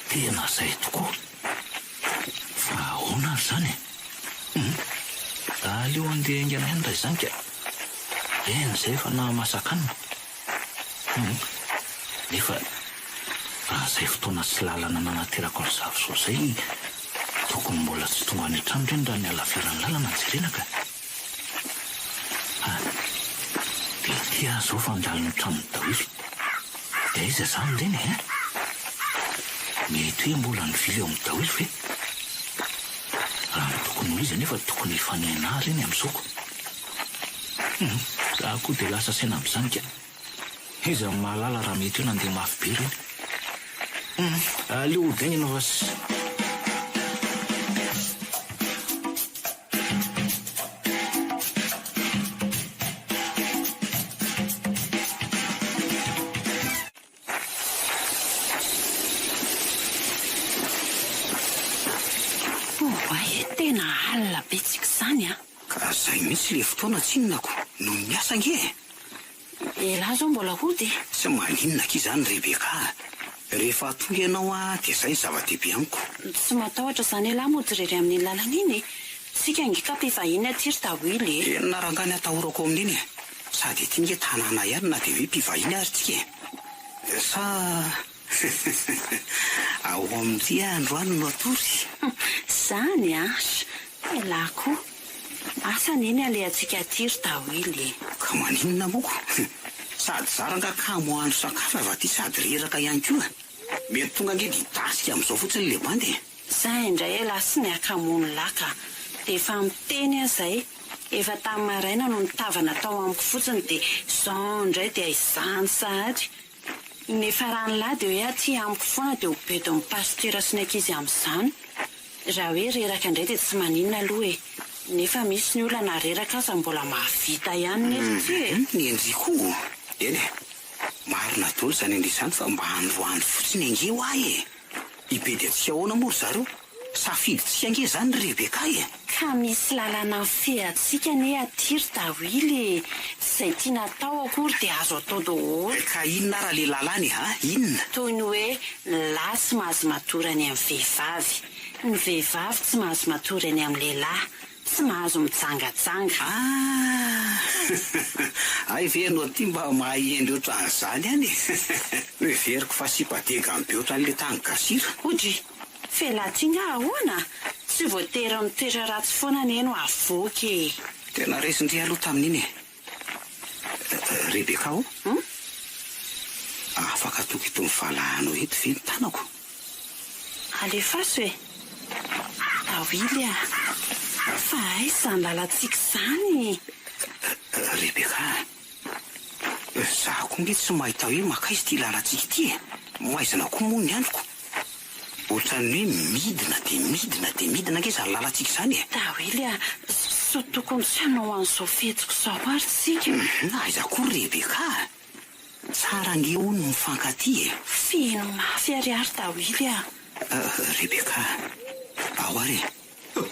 Tena izay tokoa. Fa ahoana ary izany aleo andeha aingana ihany raha izany ka izay efa nahamasakanina. Nefa raha izay fotoana sy lalana nanaterako ry zavo soa izay tokony mbola tsy tonga any an-trano ireny raha ny alafiran'ny lalana jerena ka. Dia tia zao fandalo ny tranon'ny Davily. Dia iza izany ireny mety hoe mbola nivily eo amin'ny Davily ve? Raha ny tokony ho izy nefa tokony hifanena reny amin'izao. Zaho koa dia lasa saina amin'izany ka. Iza ny mahalala raha mety hoe nandeha mafy be reny. Aleo hodaingina fa sy tena alina betsika izany ka izay mihitsy le fotoana tsinonako no miasa nge. Elahy zao mbola hody. Tsy maninonaka izany Rebeka. Rehefa tonga ianao dia izay zava-dehibe amiko. Tsy matahotra izany elahy mody rery amin'ny lalana iny. Sika angika mpivahiny aty ry Davily. Narangany atahorako amin'iny sady ity nge tanàna ihany na dia hoe mpivahiny ary tika. Sa ao amin'ity androany no atory. Izany elahy koa. Asa neny alehantsika aty ry Davily. Ka maninona moko? Sady zaranga kamo andro sakafo avy aty sady reraka ihany koa. Mety tonga nge dia tasika amin'izao fotsiny le bandy. Izay indray elahy sy ny akamoany laka. Dia efa miteny azay. Efa tamin'ny maraina no nitavana tao amiko fotsiny dia izao indray dia izany sahady. Nefa raha ny lahy dia hoe aty amiko foana dia ho bedon'ny pastera sy ny ankizy amin'izany. Raha hoe reraka indray dia tsy maninona aloha nefa misy ny olana reraka aza mbola mahavita ihany nefa ny endriko. Eny marina daholo izany indray izany fa mba androandro fotsiny ange ho ahy ibe dia tsy ahoana moa ry zareo. Safiditsika ange izany Rebeka ka misy lalana fehatsika ne aty ry Davily. Izay tiana atao akory dia azo atao daholo. Ka inona raha le lalany inona? Toy ny hoe ny lahy tsy mahazo matory any amin'ny vehivavy, ny vehivavy tsy mahazo matory any amin'ny lehilahy, tsy mahazo mijangajanga. Ay ve no ty mba mahay endry ohatran'izany any. Everiko fa sy badega be ohatran'le tany gasira. Odry felatinga ahoana? Tsy voatery ny toetra ratsy foana ny eno avoky. Tena resindry aloha tamin'iny Rebeka afaka toky itony valahano eto ve ny tanako? Alefaso Davily fa izany lalantsika izany. Rebeka, zaho koa nge tsy mahita hoe makaizy ty lalantsika ity maizana koa moa ny androko. Ohatran'ny hoe midina nge izany lalantsika izany Davily so tokony tsy hanao an'izao fetsiko izao ary tsika. Aiza koa Rebeka, tsara nge hono mifankaty Feno mafy ary Davily Rebeka, ao ary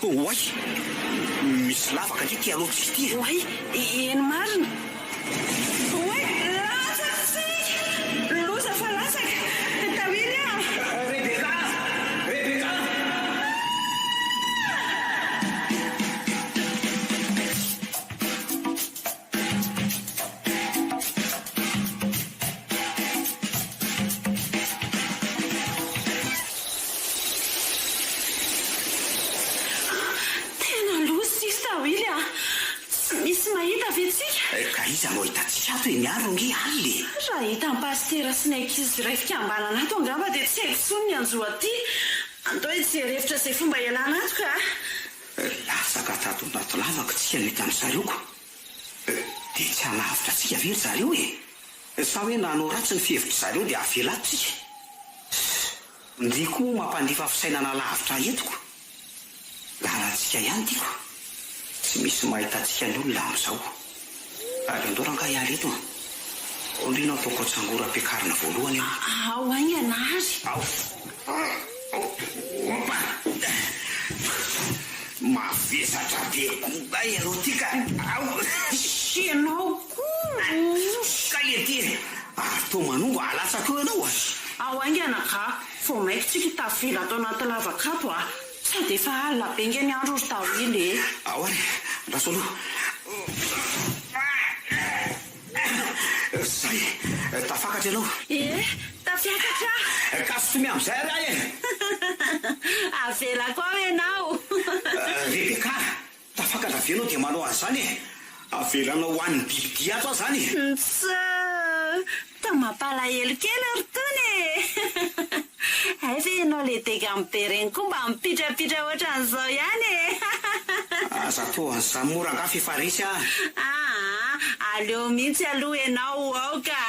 oay misy lavaka ty aloha tsy ty oay eny marina. Oay lasaka tsika, loza fa lasaka Davily Rebeka. Misy mahita vetsika. Ka iza no hitantsika ato eny aro nge aly. Raha hita ny pastera sy ny ankizy iray fikambanana ato angamba dia tsy haiko ny anjo aty. Andao hijerevitra izay fomba ialana ato ka. Lasaka tato anaty lavaka tsika no hita amin'ny zareoko. Dia tsy hanavitra tsika very zareo sa hoe nanao ratsy ny fihevitra zareo dia avelatsika. Ndriko mampandefa fisainana lavitra etoko. Lalantsika ihany tiako. Tsy misy mahitatsika ny olona amin'izao. Ary andao ranga hialy eto ondrina ataoko atsangoram-piakarana voalohany ao any anary. Ao. Ay, erotika. Au. Sianao koa. Kay ety. To manongo alatsako ianao. Ao aingana ka, fo maiko tsika tavela atao anaty lavakapo sady efa alina be nge ny andro ry tavily. Ao ary, rasolo. Zay, tafakatra ianao. Tafiakatra. Kasotomy amin'izay raha e. Avela koa ianao. Rebeka, tafakatra avy ianao dia manao an'izany e. Avelanao ho an'ny bibidy ato aho zany. Ta mampalahelo kely ry tony e. Ay ve ianao le dega mibe reny koa mba mipitrapitra ohatran'izao ihany e. Aza toa an'izany mora angafa efa resy aleo mihitsy aloha ianao ao ka.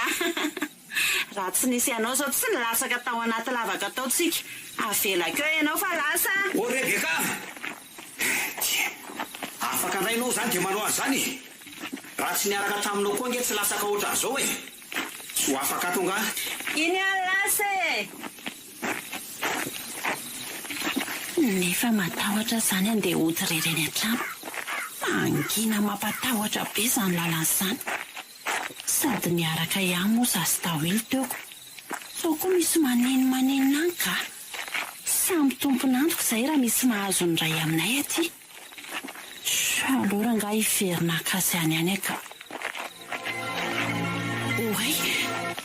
Raha tsy nisy ianao zao tsy nilasaka tao anaty lavaka ataotsika. Avela keo ianao fa lasa. O Rebeka, afaka rainao zany dia manao an'izany. Raha tsy niaraka taminao koa nge tsy lasaka ohatran'izao e. Tsy ho afaka tonga. Iny lasa e. Nefa matahotra zany andeha otirereny an-trano. Mangina mampatahotra be izany lalan'izany. Sady niaraka ihany moa zasy tawely teoko. Sao koa misy maninina any ka. Samy tompon'androko izay raha misy mahazo ny ray aminay aty. Alora nga hiverina akasy any aka. Oay,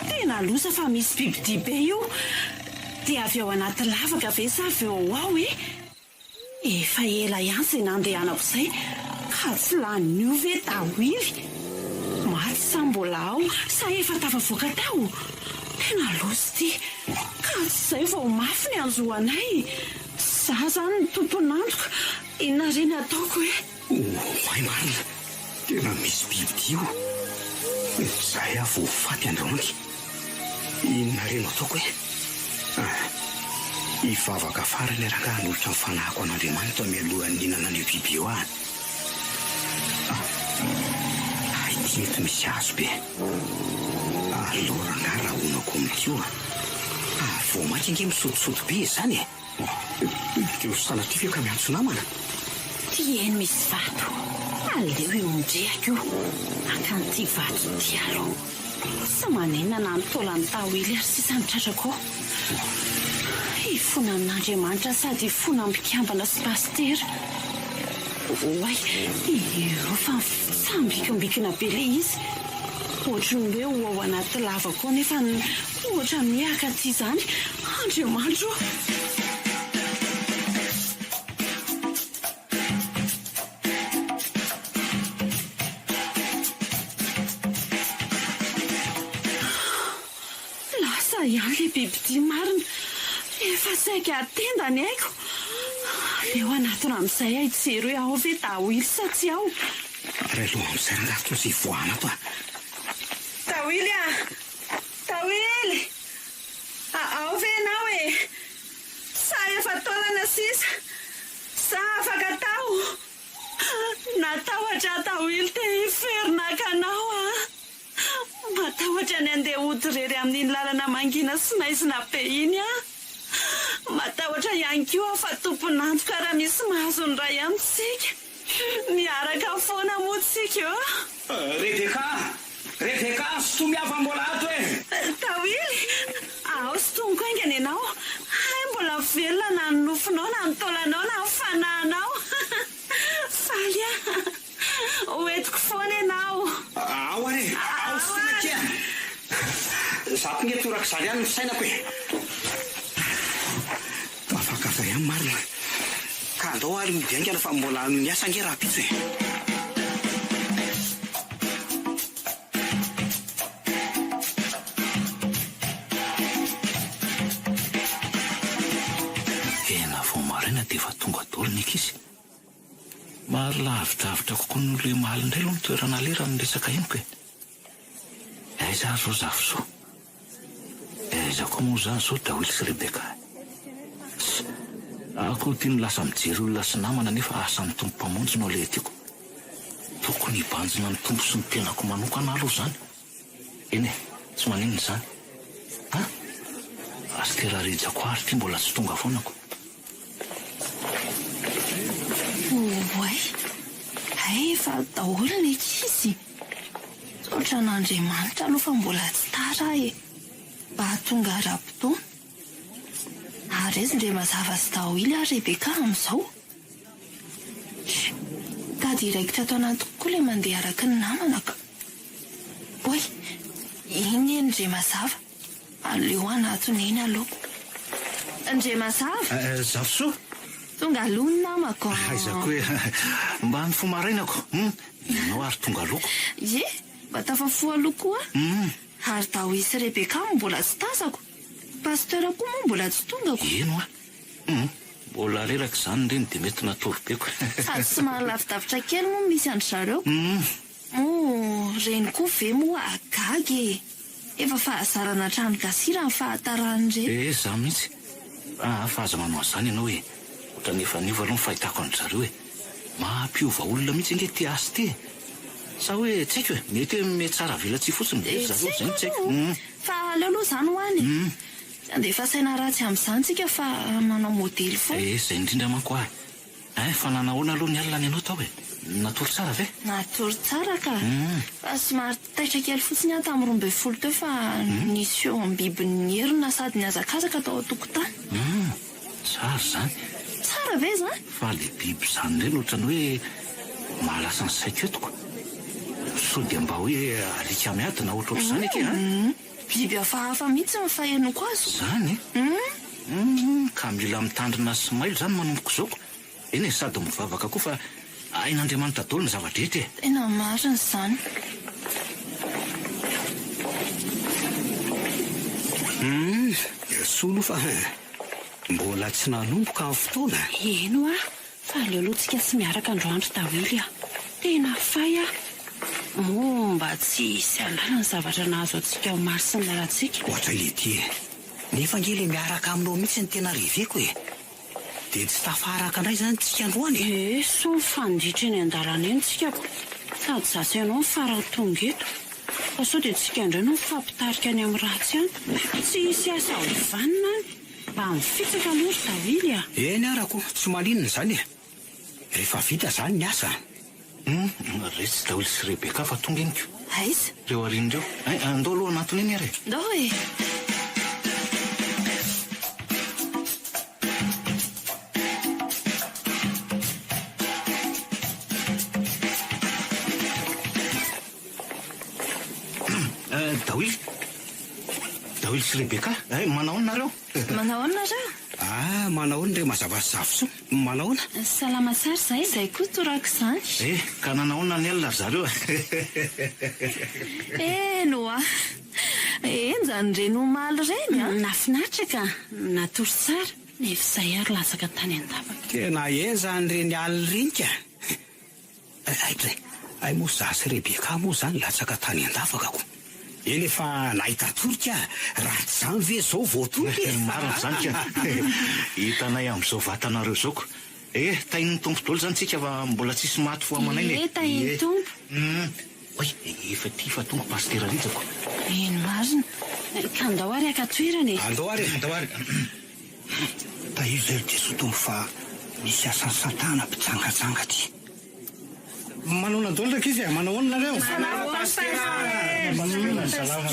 tena loza fa misy bibidy be io. Dia avy ao anaty lavaka ve sa avy ao ao e? Efa ela ihany izay nandehanako izay ka tsy lan'io ve tawily. Maty sa mbola ao sa efa tafavoaka tao. Tena loza ty. Ka tsy izay vao mafy ny anjoanay. Za zany ny tompon'androko. Inona reny ataoko e? May marina, tena misy bibidy io. Zay aho vao faty androany. Inona reny ataoko e? Hivavaka farany rangaha nolotra mifanahako an'Andriamanitra mialohan'ny inana an'io biby io any. Ity eto misy hazo be. Alora raha honako amin'io. Vao maika nge misotosoto be izany e. Teo sanatry ka miantso namana. Tieny misy vato. Aleo imondrehako io. Akan'ity vato ity aloha. Sa manina na nitolany tawely ary sisany tratrako. Ifona amin'Andriamanitra sady ifona ambikambana sy pastera. Oay, io fa sambikimbikina be le izy. Ohatran'ny hoe ho ao anaty lavako nefa ohatra miaka ty zany. Andriamanitra. Lasa ihany le bibidy marina. Efa saika atenda ny aiko. Leo anatona amin'izay ahijery hoe ao ve tawily sa tsy ao. Ary aloha amin'izay rangaha toa izay voana to. Tawily Tawily. Ao ve ianao e? Sa efa taolana sisa? Sa afaka tao? Natahotra tawily te hiferina kanao Matahotra ny andeha hodirery amin'iny lalana mangina sy maizina be iny Matahotra ihany koa fa tompon'andro raha misy mahazo ny ray amintsika. Miaraka foana moa tsika eo. Rebeka, sotomy avy mbola ato e. Tawily, ao sotomiko aingana ianao. Ay, mbola velona na ny nofinao na ny taulanao na ny fanahinao. Faly hoentiko foana ianao. Ao ary, ao foana kia. Zato nge toraka izany ihany ny fisainako e. Afaka zay ihany marina. Ka andao ary midiaingana fa mbola miasa nge raha pitso e. Tena vao maraina dia efa tonga daholo ny ankizy. Maro lavidravitra kokoa ny olona mahaly indray aloha ny toerana lera amin'ny resaka henoko e. Aiza zao zavo-so. Aiza koa moa zany zao Tawily sy Rebeka. Ako tia lasa mijery olona sy namana nefa asan'ny tompo mpamonjy no le tiako. Tokony hibanjina ny tompo sy ny tenako manokana aloha zany. Eny e, tsy maninona zany. Asterarejako ary ty mbola tsy tonga foanako. Oay, efa daholo ny ankizy tsotra n'Andriamanitra aloha fa mbola tsy tara mba hahatonga ara-potoana ary izy ndre mazava sy daholo ary Rebeka amin'izao tady iraikitra ato anaty kokoa ilay mandeha araka ny namana ka oy iny ndre mazava aleo anatony eny aloha ndre mazava zavosoa tonga aloha ny namako aizako hoe mba ny fomarainako inao ary tonga aloko ye mba tafafo aloha koa ary Daoisy Rebeka mbola tsy tazako pasteur koa moa mbola tsy tongako ino mbola reraka izany reny dia mety natoropeko sady tsy mahalavidavitra kely moa misy andry zareo reny koa ve moa agagy efa fahazarana trano gasira ny fahatarany reny za mihitsy fahaza manao an'izany ianao hoe ohatra nefa niova aloha ny fahitako an-dry zareo hoe mampiova olona mihitsy nge ty asy ty sa hoe tsy haiko hoe mety hoe mety tsara velatsy fotsiny de zareo zany tsy haiko fa aleo aloha izany ho any dia efa saina ratsy amin'izany tsika fa manao modely foana izay indrindra manko fa nanahoana aloha ny alina ny ianao tao hoe natory tsara ve natory tsara ka fa somary taitra kely fotsiny aho tamin'ny 12 teo fa nisy eo amin'ny bibiny herina sady niazakazaka tao an-tokotany tsara zany tsara ve zany fa le biby zany reny ohatrany hoe mahalasa ny saiko etoko so dia mba hoe alika miadina ohatroatra izany ake biby hafahafa mihitsy mifahenoko azo zany ka mila mitandrina sy mailo zany manomboko zaoko eny sady mivavaka koa fa ain'Andriamanitra daholo ny zavadrehetra tena marina izany solo fa mbola tsy nanomboka amin'ny fotoana eno fa aleo aloha tsika tsy miaraka androandro Dawily tena fay mba tsy isy alala ny zavatra nahazo antsika ho maro sy ny lalantsika ohatra lety nefa ngely miaraka aminao mihitsy ny tena reveko dia tsy tafaraka indray zany tsika androany so mifanditra eny an-dalana eny tsikako sady zasy ianao ny farany tonga eto fa sao dia tsika indray no mifampitarika any amin'ny ratsy any tsy isy asa ho vanina any mba mifitsaka aloha ry Dawily eny arako tsy maninona izany rehefa vita zany ny asa resy Dawily sy Rebeka fa tonga eniko aiza reo arin'ireo andao aloha anatony eny ary ndao Dawily sy Rebeka manahoana nareo manahoana reo manahoana re mazava sy zavoso manahoana salama tsara izay koa torako izany ka nanahoana ny alina zareo eno eny zany reny omaly reny nafinaritra ka natory tsara nefa izay ary latsaka tany an-davaka tena zany reny alina reny ka aitra ay moa zasy Rebeka moa zany latsaka tany an-davaka ko eny efa nahita torika raha tsy zany ve zao voatoroky marina zany ka hitanay amin'izao vatanareo zao ko tain'ny tompo daholo zany tsika fa mbola tsisy maty fo amanainy tain'ny tompo oy efa ty fa tonga pasteur ritsako eny marina ka andao ary akatoerany andao ary tahiry zay Jesoa tompo fa misy asan'ny satana mpitsangatsanga ty manao daholo raka izy manahoana nareo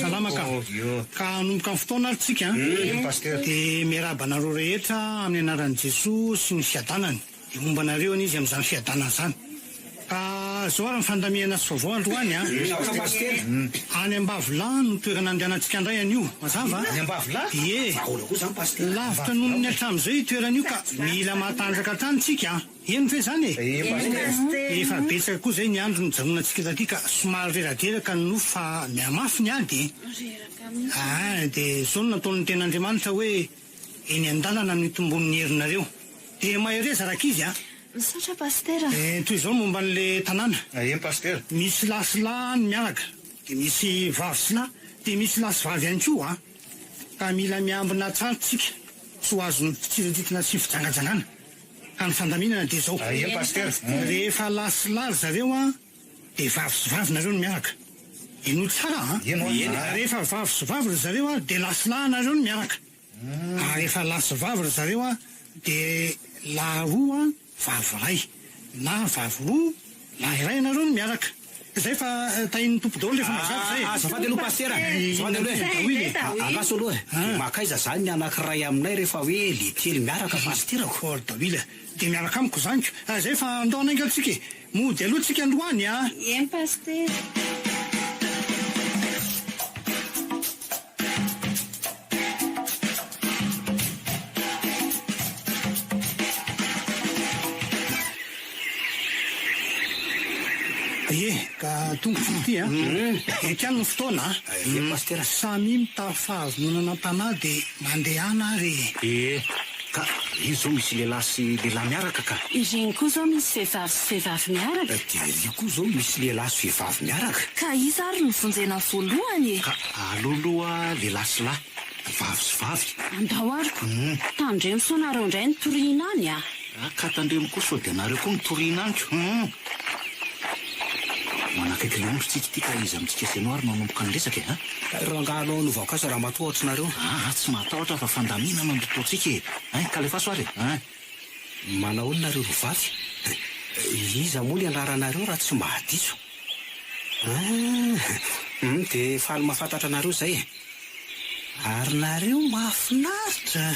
salama ka anomboka amin'ny fotoana ary tsika dia miarabanareo rehetra amin'ny anaran'i Jesoa sy ny fiadanany dia momba nareo any izy amin'izany fiadanana izany ka zao ary mifandamihana sy vaovao androany any Ambavolay no toerana andehanantsika indray an'io mazava lavitra noho ny hatramin'izay toerana io ka mila mahatanjaka hatrany tsika eno fe zany efa betsaka koa zay ny andro ny janonantsika taty ka somary reraderaka no fa miamafy ny ady dia zao no nataon'ny ten'Andriamanitra hoe eny an-dalana no itombon'ny herinareo dia mahereza raka izy misaotra pasteur toy izao momba n'le tanàna pasteur misy lasilany miaraka dia misy vavy sy lahy dia misy lasy vavy ihany koa ka mila miambina tsara tsika tsy ho azony fitsiratitina sy fijangajangana ka ny fandaminana dia zao rehefa lasilary zareo dia vavy sy vavy nareo no miaraka ino tsara rehefa vavy sy vavy ry zareo dia lasilahy nareo no miaraka rehefa lasy vavy ry zareo dia lahy roa vavy ray na vavy roa iray ianareo no miaraka zay fa tahin'ny tompo daholo rehefa mazava zay azafady aloha pastera azafady aloha alaso aloha makaiza zany ny anankiray aminay rehefa hoe letely miaraka pasterako or dawila dia miaraka amiko zaniko zay fa andao anaingatsika mody aloha tsika androany a en paster ka tongotra ty a ekano ny fotoana pastera samy mitafahazononana an-tanà dia mandehana ary ka io zao misy lehilahy sy lehilahy miaraka ka ireny koa zao misy vehivavy sy vehivavy miaraka dia io koa zao misy lehilahy sy vehivavy miaraka ka izy ary ny vonjena voalohany ka alohaloha lehilahy sy lahy vavy sy vavy andao ariko tandremo sonareo indray ny toriana any a ka tandremo koa sao dia anareo koa mitoriana anyko manakaiky le ondrotsika ty ka izy amintsika sianao ary manomboka ny resaka rangano novaokasa raha matohatrynareo tsy matahotra fa fandaminana ny totoatsika ka le fasoary manao ony nareo rovavy iza moa le anraranareo raha tsy mahadiso dia faly mahafantatra anareo zay ary nareo mahafinaritra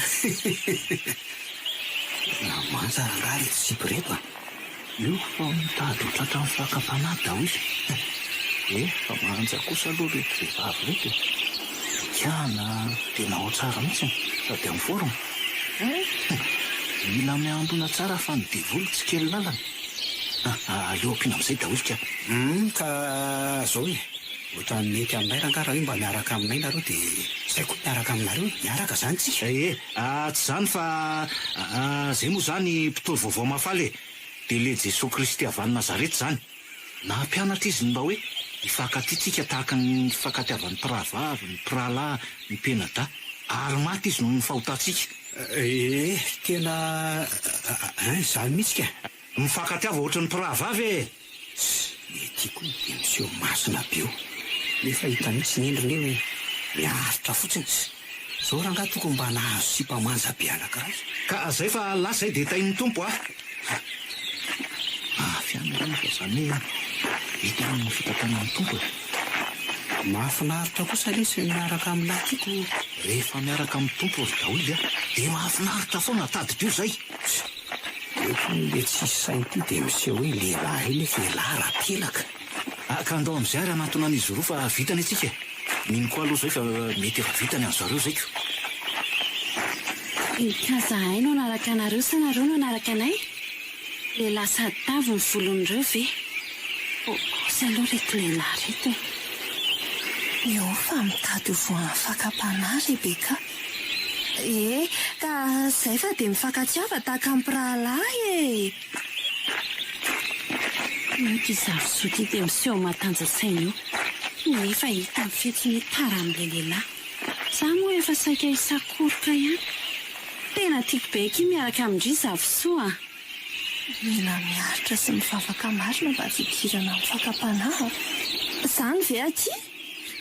manja raha reto sipireto io fa mitady hotratra amin'ny fakapanahy daholy fa manja kosa aloha reto vehivavy reto kiana tena ao tsara mihitsy sady amin'ny forma mila miandona tsara fa ny devolo tsy kely lalana aleo ampiana amin'izay daholika ka zao ohatra mety aminay rangara hoe mba miaraka aminay nareo dia zay koa miaraka aminareo miaraka zany tsika tsy zany fa zay moa zany mpitory vaovao mafaly dia le jesosy kristy avy any nazareta zany na mpianatra izy mba hoe ifankatytsika tahaka ny fankatiavan'ny piravavy ny piralahy ny penada ary maty izy noho ny fahotantsika tena zany mihitsy ka mifankatiava ohatra ny piravavy tiako dia miseho masina be io nefa hita mihitsy ny endriny hoe miaritra fotsiny zao raha nga tokony mba nahazo sy mpamanja be anankiray ka zay fa lasa dia tain'ny tompo fianarana fa zany hoe hita ny fitantanan'ny tompo mahafinaritra kosa le sy miaraka aminay tiako rehefa miaraka amin'ny tompo ry daholy dia mahafinaritra foana tadidrio zay le tsisy sainty dia miseho hoe lehilahy eny efa lehilahy rapelaka ka andao amin'izay ary anatona an'izy roa fa vitany atsika mino koa aloha zay fa mety efa vitany an'zareo zaiko ka zahay no anaraka anareo sa nareo no anaraka anay lehilahy sady tavy ny volon'ireo ve sy aloha reto lehilahy reto io fa mitady ho voan'ny fakapanahy Rebeka ka zay fa dia mifankatsiava tahaka amin'ny piralahy mpizavy soty dia miseho matanja saina io nefa hita amin'ny fetsiny tara amin'ilay lehilahy za moa efa saika isakoroka ihany tena tiako be ky miaraka amindry zavy soa mila miaritra sy mivavaka marina mba fikirana amin'ny fakapanahy zany ve aty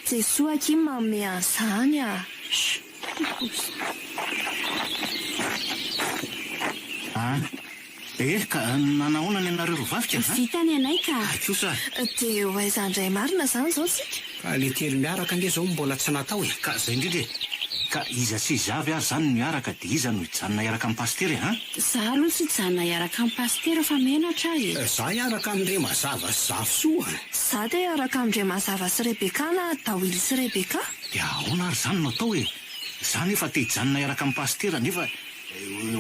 Jesosy aky manome an'izany ka nanahoana ny anareo rovavika vitany anay ka kosa dia ho aizandray marina zany zao tsika ka le telo miaraka nge zao mbola tsy natao ka zay indrindra ka iza tsy zavy ary zany miaraka dia iza no hijanona iaraka amin'ny pastery za aloha tsy hijanona iaraka amin'ny pastera fa menatra za iaraka amin'ire mazava sy zavy soa za dia iaraka amin'ire mazava sy Rebeka na Dawily sy Rebeka dia ahoana ary zany no atao za nefa te hijanona iaraka amin'ny pastera nefa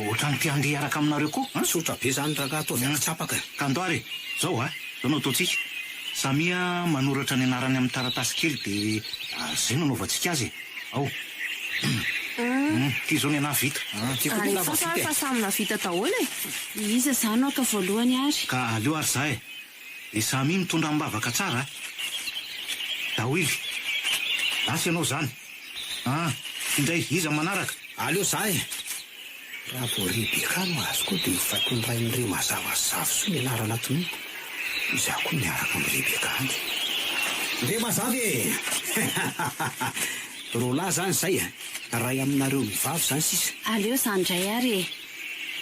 ohatrany te handeha iaraka aminareo koa sotra be zany raha ataovy akitsapaka ka andoary zao zao no ataontsika samia manoratra ny anarany amin'ny taratasy kely dia zay no anaovantsika azy ao ty zao ny anahy vita fa samina vita daholo iza zany atao voalohany ary ka aleo ary za dia samy mitondra mibavaka tsara Dawily lasy ianao zany indray iza manaraka aleo za raha vo Rebeka no azo koa dia fatondrain'ire mazavazavy so ny anarana tony iza koa miaraka amin'ny Rebeka any ndre mazavy roalahy zany zay ray aminareo mivavy zany sisa aleo zany indray ary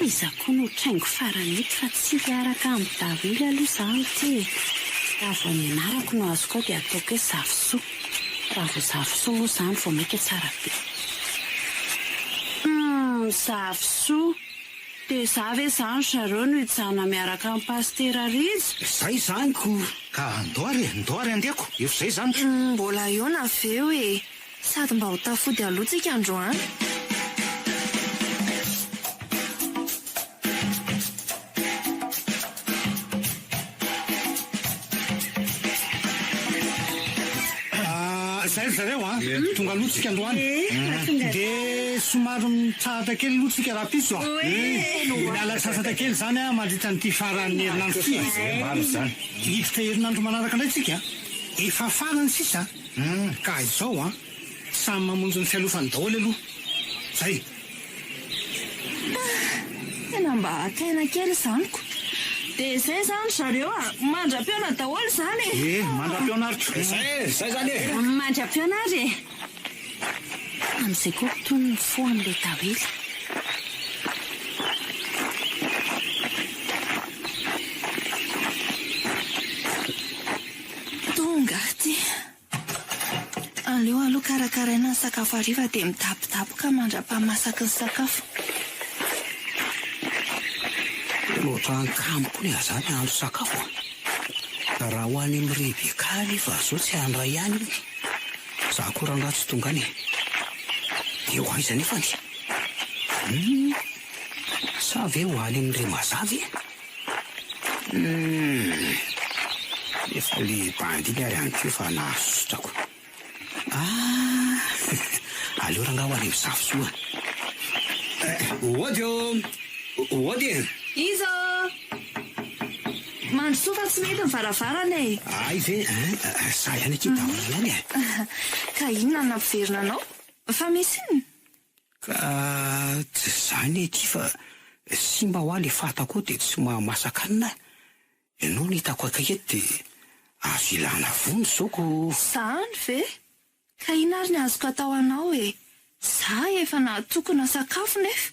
iza koa no traingo faranety fa tsy hiaraka amin'ny davily aloha izany ty raha ny anarako no azoko ao dia ataoko hoe zavosoa raha vo zavosoa moa izany vao maika tsara be zavosoa dia za ve izany zareo no hijana miaraka amin'ny pastera rizy izay zanyko ka andoary andeako efa izay zany mbola eo na aveo e sady mba ho tafody alohatsika androany zay zareo tonga alohatsika androany dia somary mitsahatra kely alohatsika raha piso miala sasatra kely zany mandritra nyity faran'ny herinandro ty maro zany hiditra herinandro manaraka indray tsika efa farany sisa ka izao samy mamonjy ny fialofany daholo aloha zay tena mba ataina kely zaniko dia izay zany zareo mandra-piona daholo izany mandra-pionaritra zay zany mandra-pionary amin'izay koa toy ny fo amin'ilay tawely tonga ty aleo aloha karakaraina ny sakafo hariva dia midabodaboka mandra-pahamasaka ny sakafo loatra ankamiko ny azany andro sakafo raha ho any amin'ny Rebeka nefa zao tsy andray ihany za koa raha tsy tonga any dia ho aiza nefany sa ve ho any amin'ny ray mazavy efa le bandiny ary any keo fa nahasosotrako aleo raha nga ho any amin'ny zavosoa oady iza mandrosoa fa tsy mety mivaravarana e ay ve sa ihany aty daholo ihany ka inona nampiverina anao fa misy inona ka tsy zany ety fa simba ho aho le fatako dia tsy mahamasaka anina ianao ny hitako akaikety dia azo ilana vony zaoko zany ve ka ina ary ny azoko atao anao e za efa nahatokona sakafo nefa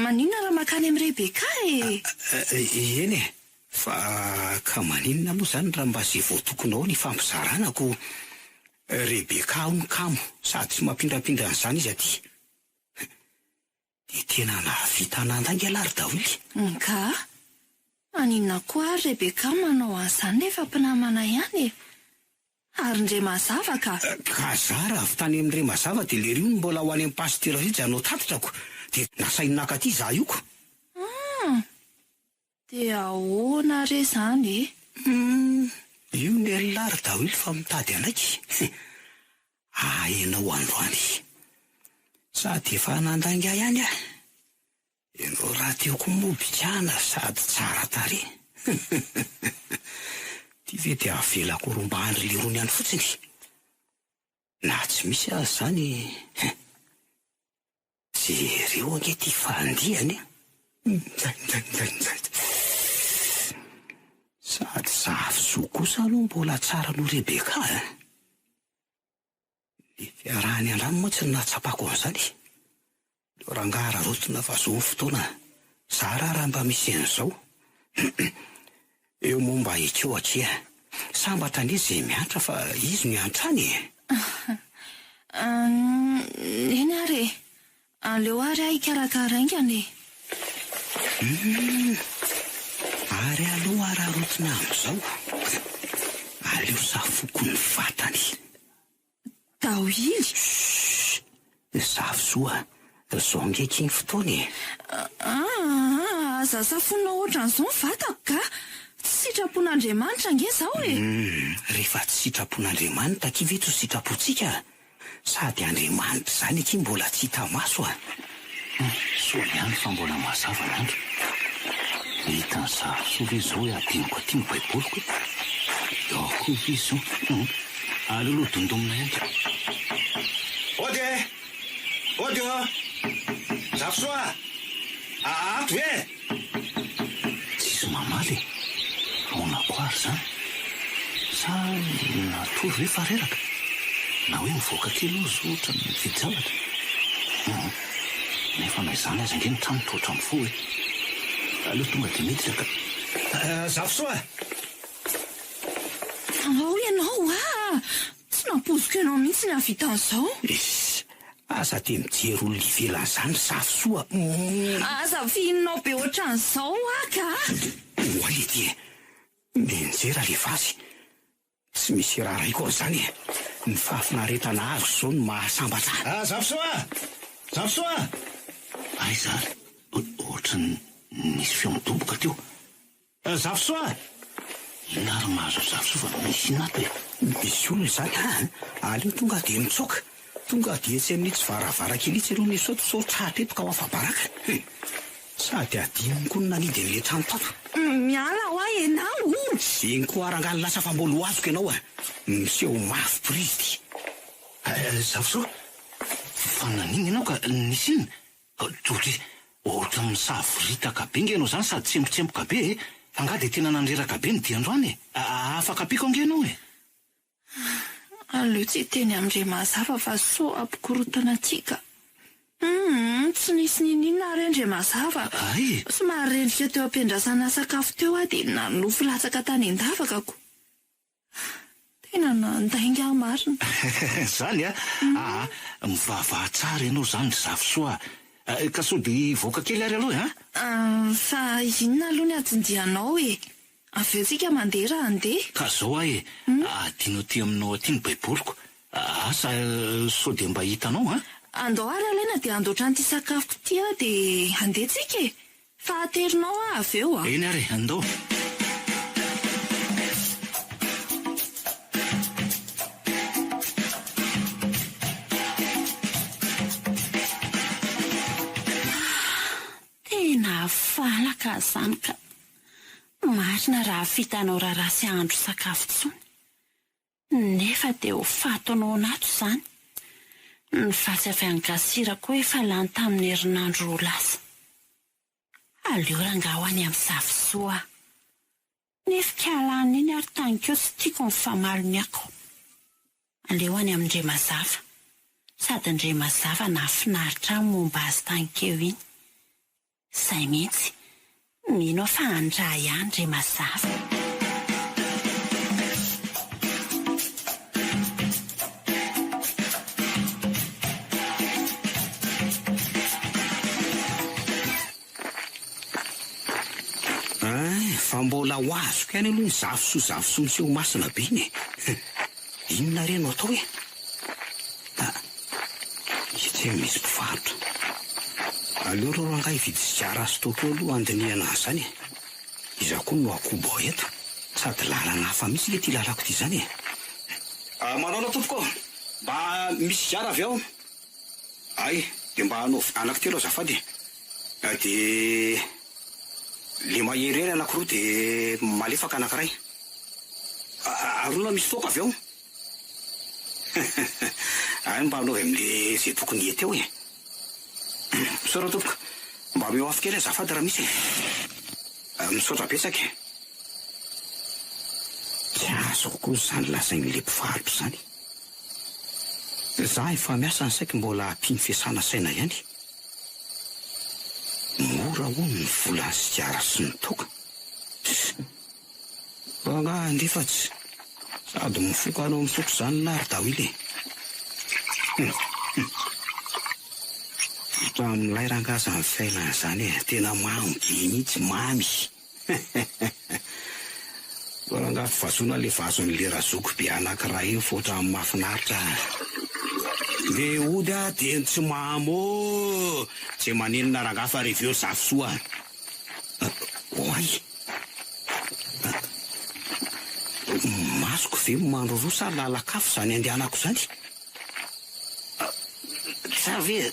maninona raha makany amin'ny Rebeka e eny e fa ka maninona moa zany raha mba zay voatokonao ny fampizaranako Rebeka ao ny kamo sady tsy mampindrapindra an'izany izy aty dia tena nahavita nandangy alary daholo ka maninona koa ary Rebeka manao an'izany nefa mpinamana ihany e ary ndre mazava ka za raha avy tany amin'ire mazava dia le rio ny mbola ho any amin'ny pastera izy anao tatitrako dia nasainaka aty za io ko dia ahoana re zany io ny alary daholo fa mitady anaiky ahenao androany sady efa nandangy ahy ihany ianao raha teoko mobikana sady tsara tare ty ve dia avelako romba andry le rony ihany fotsiny na tsy misy azy zany jereo angety fandihany sady zavosoa kosa aloha mbola tsara no Rebeka le fiarahany andrano moa tsy nahatsapako an'izany leo rangara rotona fa zo ny fotoana za raha mba misy an'izao eo momba ekeo akea sambatra ny izy izay miantra fa izy miantra any eny ary aleo ary ahy ikarakaraingany ary aloha ararotina amin'izao aleo safoko ny vatany dahily zavosoa zao ngeky ny fotoany aza safona ohatran'izao ny vatako ka tsy sitrapon'Andriamanitra nge zao e rehefa tsy sitrapon'Andriamanitra ky ve tsy ho sitrapontsika sady Andriamanitra zany aky mbola tsy hita maso soa ihany fa mbola mazava n'andro hita ny zavosoa ve zao hoe adiniko aty ny baiboloko ao koa ve zao aloloha dondomina ihany ody zavosoa ato ve tsisy mamaly aona koary zany sa natory ve fa reraka na hoe mivoaka kely o zo ohatra ny fijavatra nefa fanahy izany aza nge ny trano toatra amin'ny fo hoe aleo tonga dia mety ka zafisoa ao ianao tsy nampoziko ianao mihitsy ny avita an'izao. Asa dia mijery olona ivelan'izany zafisoa. Aza fihinanao be ohatran'izao ka hoale ty menjera le vazy tsy misy raha ray koa zany ny fahafinaretana azo zao no mahasambatra. Zafisoa ay zary ohatra nisy feo midoboka teo. Zafisoa inary mahazo zafisoa fa misy nato e misy olona zany aleo tonga dia mitsoka tonga dia tsy amin'itsy varavarankely itsy aloha misaoto so tratra eto ka ho afabaraka sady adininy koa no nanidy an'le trano tato. miala ho ahy ianao zeny koa arangany lasa fambolo azoko ianao miseho mafy prizy ty zafisoa fa naniny ianao ka nisy iny tory ohatra misavorita be nge ianao zany sady tsembotsemboka be anga dia tena nandreraka be ny diandroany afaka apiko ange ianao aleo tsy teny amindre mazava fa so ampikorotana tsika tsy nisy ninina ary andre mazava ay somary rendrika teo ampiandrasana sakafo teo dia nanofo latsaka tany an-davakako tena nandainga marina zany mivavaha tsara ianao zany zafisoa ka so dia voaka kely ary aloha fa inona aloha ny atsindianao aveo tsika mandeha raha andeha ka zao adinao ty aminao aty ny baiboliko asa so dia mba hitanao andao ary alaina dia andoatra n'ity sakafoko ty dia andeha tsika fa aterinao aveo eny ary andao. tena falaka zany ka marina raha fitanao raha sy andro sakafo tsony nefa dia ho fatonao anato zany ny fatsy avy angasira koa efa lany tamin'ny herinandro lasa aleo ranga ho any amin'ny zafisoa nefikalany iny ary tanikeo tsy tiako ny famalony ako aleo any amin'ndre mazava sady ndre mazava nafinaritra momba azy tanikeo iny izay mihitsy mino fa andra ihany ndre mazava. fa mbola ho azoko ihany aloha ny zafisoa miseho masina be iny inona reno atao itsy misy mpivarotra aleo reo ranga hividy sigara azy tokeo aloha andiniana azy zany iza koa no akobo eto sady lalana hafa mihitsy le ty lalako ty zany manao na tompoko mba misy sigara avy ao ay dia mba anao anankitelo azafady dia le mahery anankiroa dia malefaka anankiray arona misy toaka avy ao ay mba anaovy amin'le zay tokony hety eo misaotra tompoko mba meo afo kely azafady raha misy misaotra betsaka tsy azoko koa zany lasain'le mpivarotra zany za efa miasa ny saiko mbola ampiny fiasana saina ihany mora ho ny volany sigara sy ny toka anga andefatsy sady mifoka anao mitoko zany lary dawily tamin'ilay rangaza ny fiainana zany tena mamy mihitsy mamy ranga fivazona le vazon'le razoko be anankiray io fotra amin'ny mahafinaritra le ody dia tsy mamy tsy maninona ranga fa reveo zafisoa oay masoko ve mandro roa sa lalakafo zany andehanako zany sa ve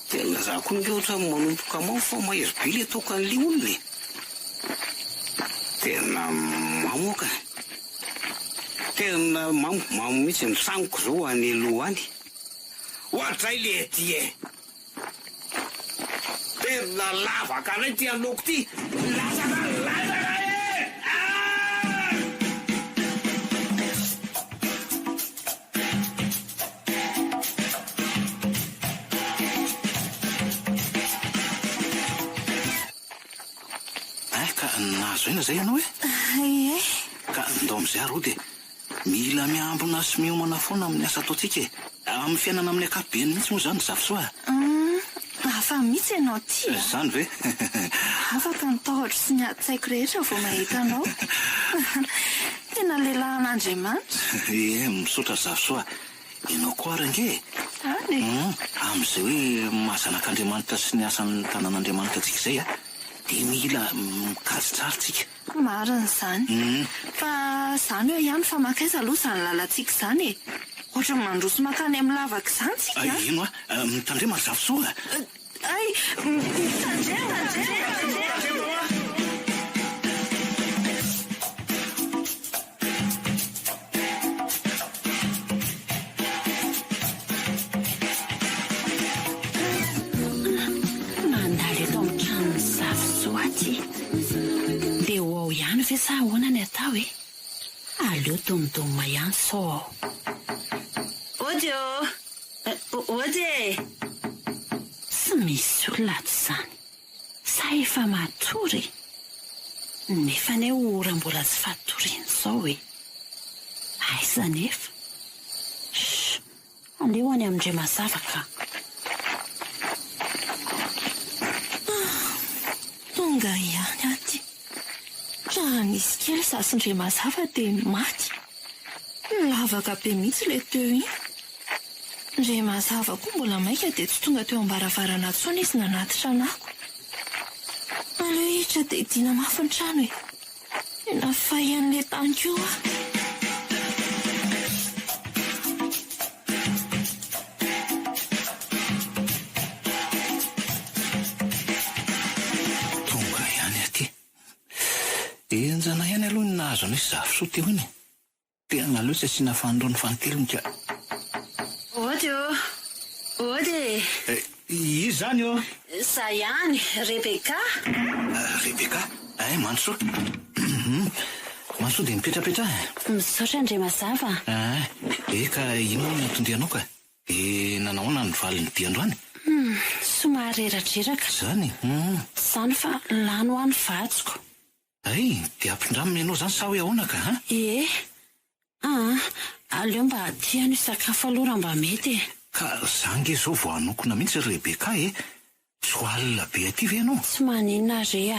tena za koa nge ohatra manompoka mao fa mahery be le toka an'le olona tena mamoka tena mamo mihitsy misaniko zao any aloha any ohatray le ty tena lavaka anay ty aloko ty lasaka lavaka Ka nazo ina zay ianao Ie. ka ndao amin'izay aro dia mila miambina sy miomana foana amin'ny asa ataontsika amin'ny fiainana amin'ny ankapobeny mihitsy moa izany zava-soa. Hafa mihitsy ianao ty. Izany ve? Afaka nitahotra sy niatsaiko rehetra vao mahita anao. Tena lehilahin'Andriamanitra. Misaotra zava-soa. Ianao koa arange. Any. Amin'izay hoe mahazanak'Andriamanitra sy ny asan'ny tanàn'Andriamanitra antsika izay dia mila mikajy tsara tsika. Marina izany. Fa izany hoe ihany fa makaiza aloha izany lalantsika izany e. Ohatra mandroso makany amin'ny lavaka izany tsika. Ino mitandrema zava-soa. Ay, mitandrema. Dia ho ao ihany ve sa ahoana ny atao e? Aleo domidoma ihany sao ao. Ody! Tsy misy olona ato izany. Sa efa matory? Nefa ny ora mbola tsy fatoriana sao e. Aiza nefa? Aleo any amin'indray mazava ka. Tonga ihany aty. Raha nisy kely sasindray mazava dia maty. Lavaka be mihitsy ilay teo iny. Ndray mazava koa mbola maika dia tsy tonga teo ambaravarana intsony izy nanatitra anako. Aleo hitra dia dina mafy ny trano e. Tena fahian'ilay tany koa. Enjana ihany aloha ny nahazo an'io zava-soa teo iny. Tena loatra asiana fanondro ny fanontelonka. Ody! Izy zany eo? Za ihany, Rebeka. Rebeka? Mansoa. Mansoa dia mipetrapetra. Misaotra indray mazava. Ka ino natondrianao ka? Nanahoana ny valin'ny diandroany? Somary reradreraka. Zany? Zany fa lano ho an'ny vatsiko. Dia ampindramina ianao izany sa hoe ahoana ka? Aleo mba tiany sakafo aloha raha mba mety e. Ka zange izao vao hanokona mihitsy Rebeka tsy ho alina be aty ve ianao? Tsy maninona re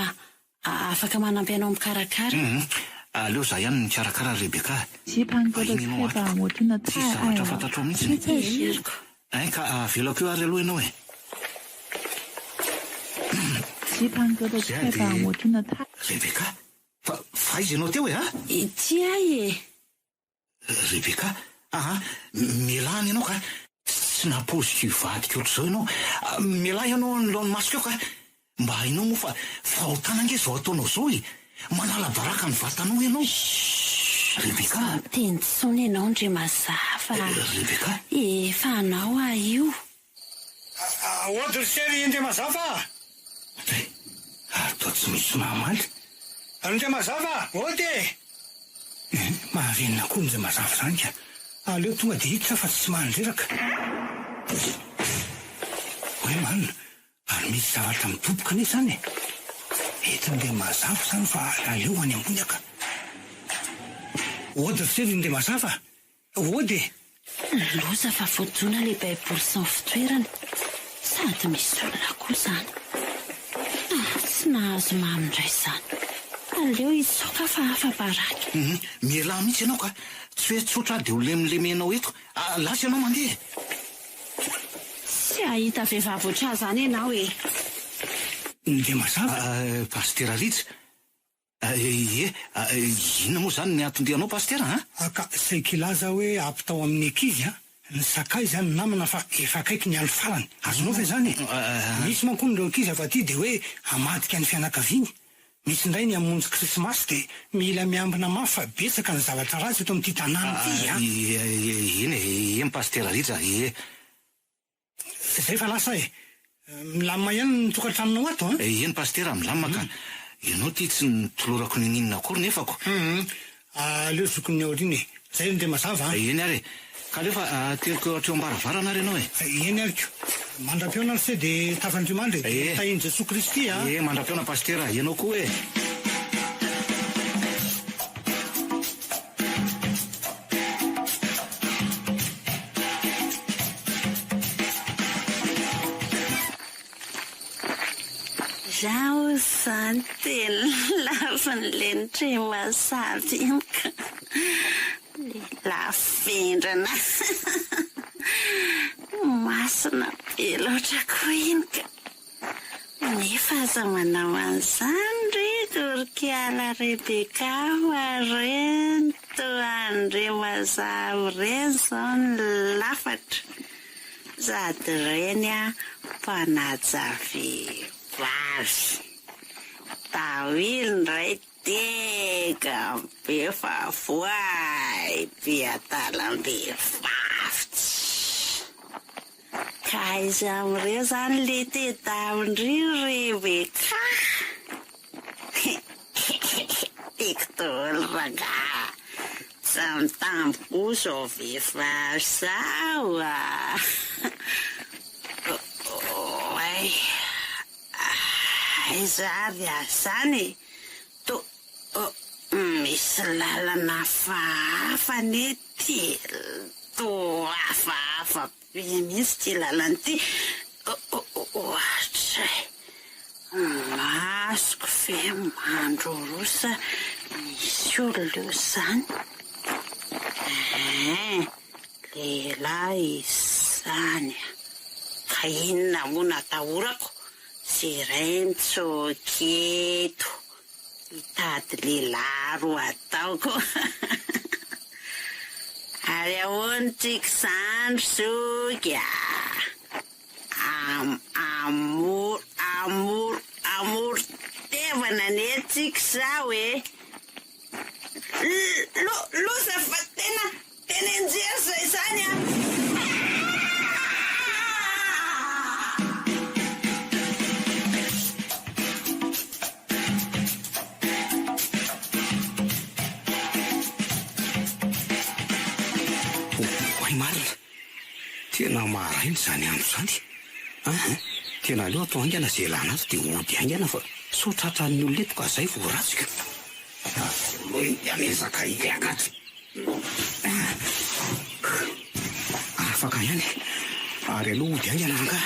afaka manampy anao mikarakara. Aleo za ihany mikarakara Rebeka. 期盼哥的菜吧，我真的太爱了。 现在是 ka avelako eo ary aloha ianao e. 期盼哥的菜吧，我真的太。 Rebeka, fa izy ianao teo e Ity ahy e. Rebeka, mialany ianao ka tsy napozy hivadika ohatr'izao ianao. Mialahy ianao anoloan'ny masoko eo ka mba hainao moa fa fahotana ange izao ataonao izao e. Manala baraka ny vatanao ianao. Rebeka. Tentsony ianao ndray mazava. Rebeka. Efa anao io. Ahoana sery indray mazava? Atao tsy misy mamaly. Indray mazava, ody! Mahavenina koa indray mazava izany ka. Aleo tonga dia hiditra fa tsy mandreraka. Hoe manina, ary misy zavatra midoboka ane izany e. Eto indray mazava izany fa aleo any ambony aka. Ody sery indray mazava? Ody! Loza fa voajoana ilay baiboly sy ny fitoerany. Sady misy olona koa izany. Tsy nahazo mamindray izany. Aleo isoka fa afa-baraky. Mialahy mihitsy ianao ka tsy hoe tsotra dia ho lemlemenao eto. Lasa ianao mandeha. Tsy ahita vehivavy oatra izany ianao e. Indray mazava? Pastera Rija. Inona moa izany ny atondrianao pastera? Ka saika ilaza hoe ampitao amin'ny ankizy ny sakay izany namana fa efa akaiky ny andro farany. Azonao ve izany? Misy manko nireo ankizy avy aty dia hoe hamadika ny fianakaviany. Misy indray ny hamonjy krismasy dia mila miambina mafy fa betsaka ny zavatra ratsy eto amin'ity tanàna ity. Eny pastera Rija. Izay fa lasa e. Milamina ihany ny tokantranonao ato. Eny pastera milamina ka ianao ty tsy nitolorako ny ninona akory nefako. Aleo zokony aoriana e. Zay indray mazava. Eny ary. Ka aleo fa teriko hatreo ambaravarana ary ianao e. Eny ariko. Mandram-peona se dia tafandrimandry. Tahiny Jesoa Kristy. Mandram-peona pastera, ianao koa e. Zaho izany tena lava ny lenitra masavy iny ka lavendrana masina be loatra koa iny ka nefa aza manao an'izany ry Dorkiala Rebeka mareny toandre mazava reny zao ny lafatra sady reny a mpanajavy vavy tawil ndray tega be favoay be atalambe vavitsy ka izy am'ireo zany le tedamindry Rebeka Iktoly raga samtampo zao vehivavy zao Oi Zary azany to misy lalana hafahafa nety to hafahafa be mihitsy ty lalana ty ohatra masoko fe mandro rosa misy olo zany lehilahy izany ka inona moa natahorako Siray mitsoketo hitady lehilahy roa ataoko ary ahoana tiako zany soka amor tevana netsika zao losa fa tena enjery zay zany tena marainy zany andro zany tena aleo atao haingana zay lana azy dia ody haingana fa so tratran'ny olona eto ka zay vo ratsika loindianezaka iakaty afaka ihany ary aloha ody haingana anga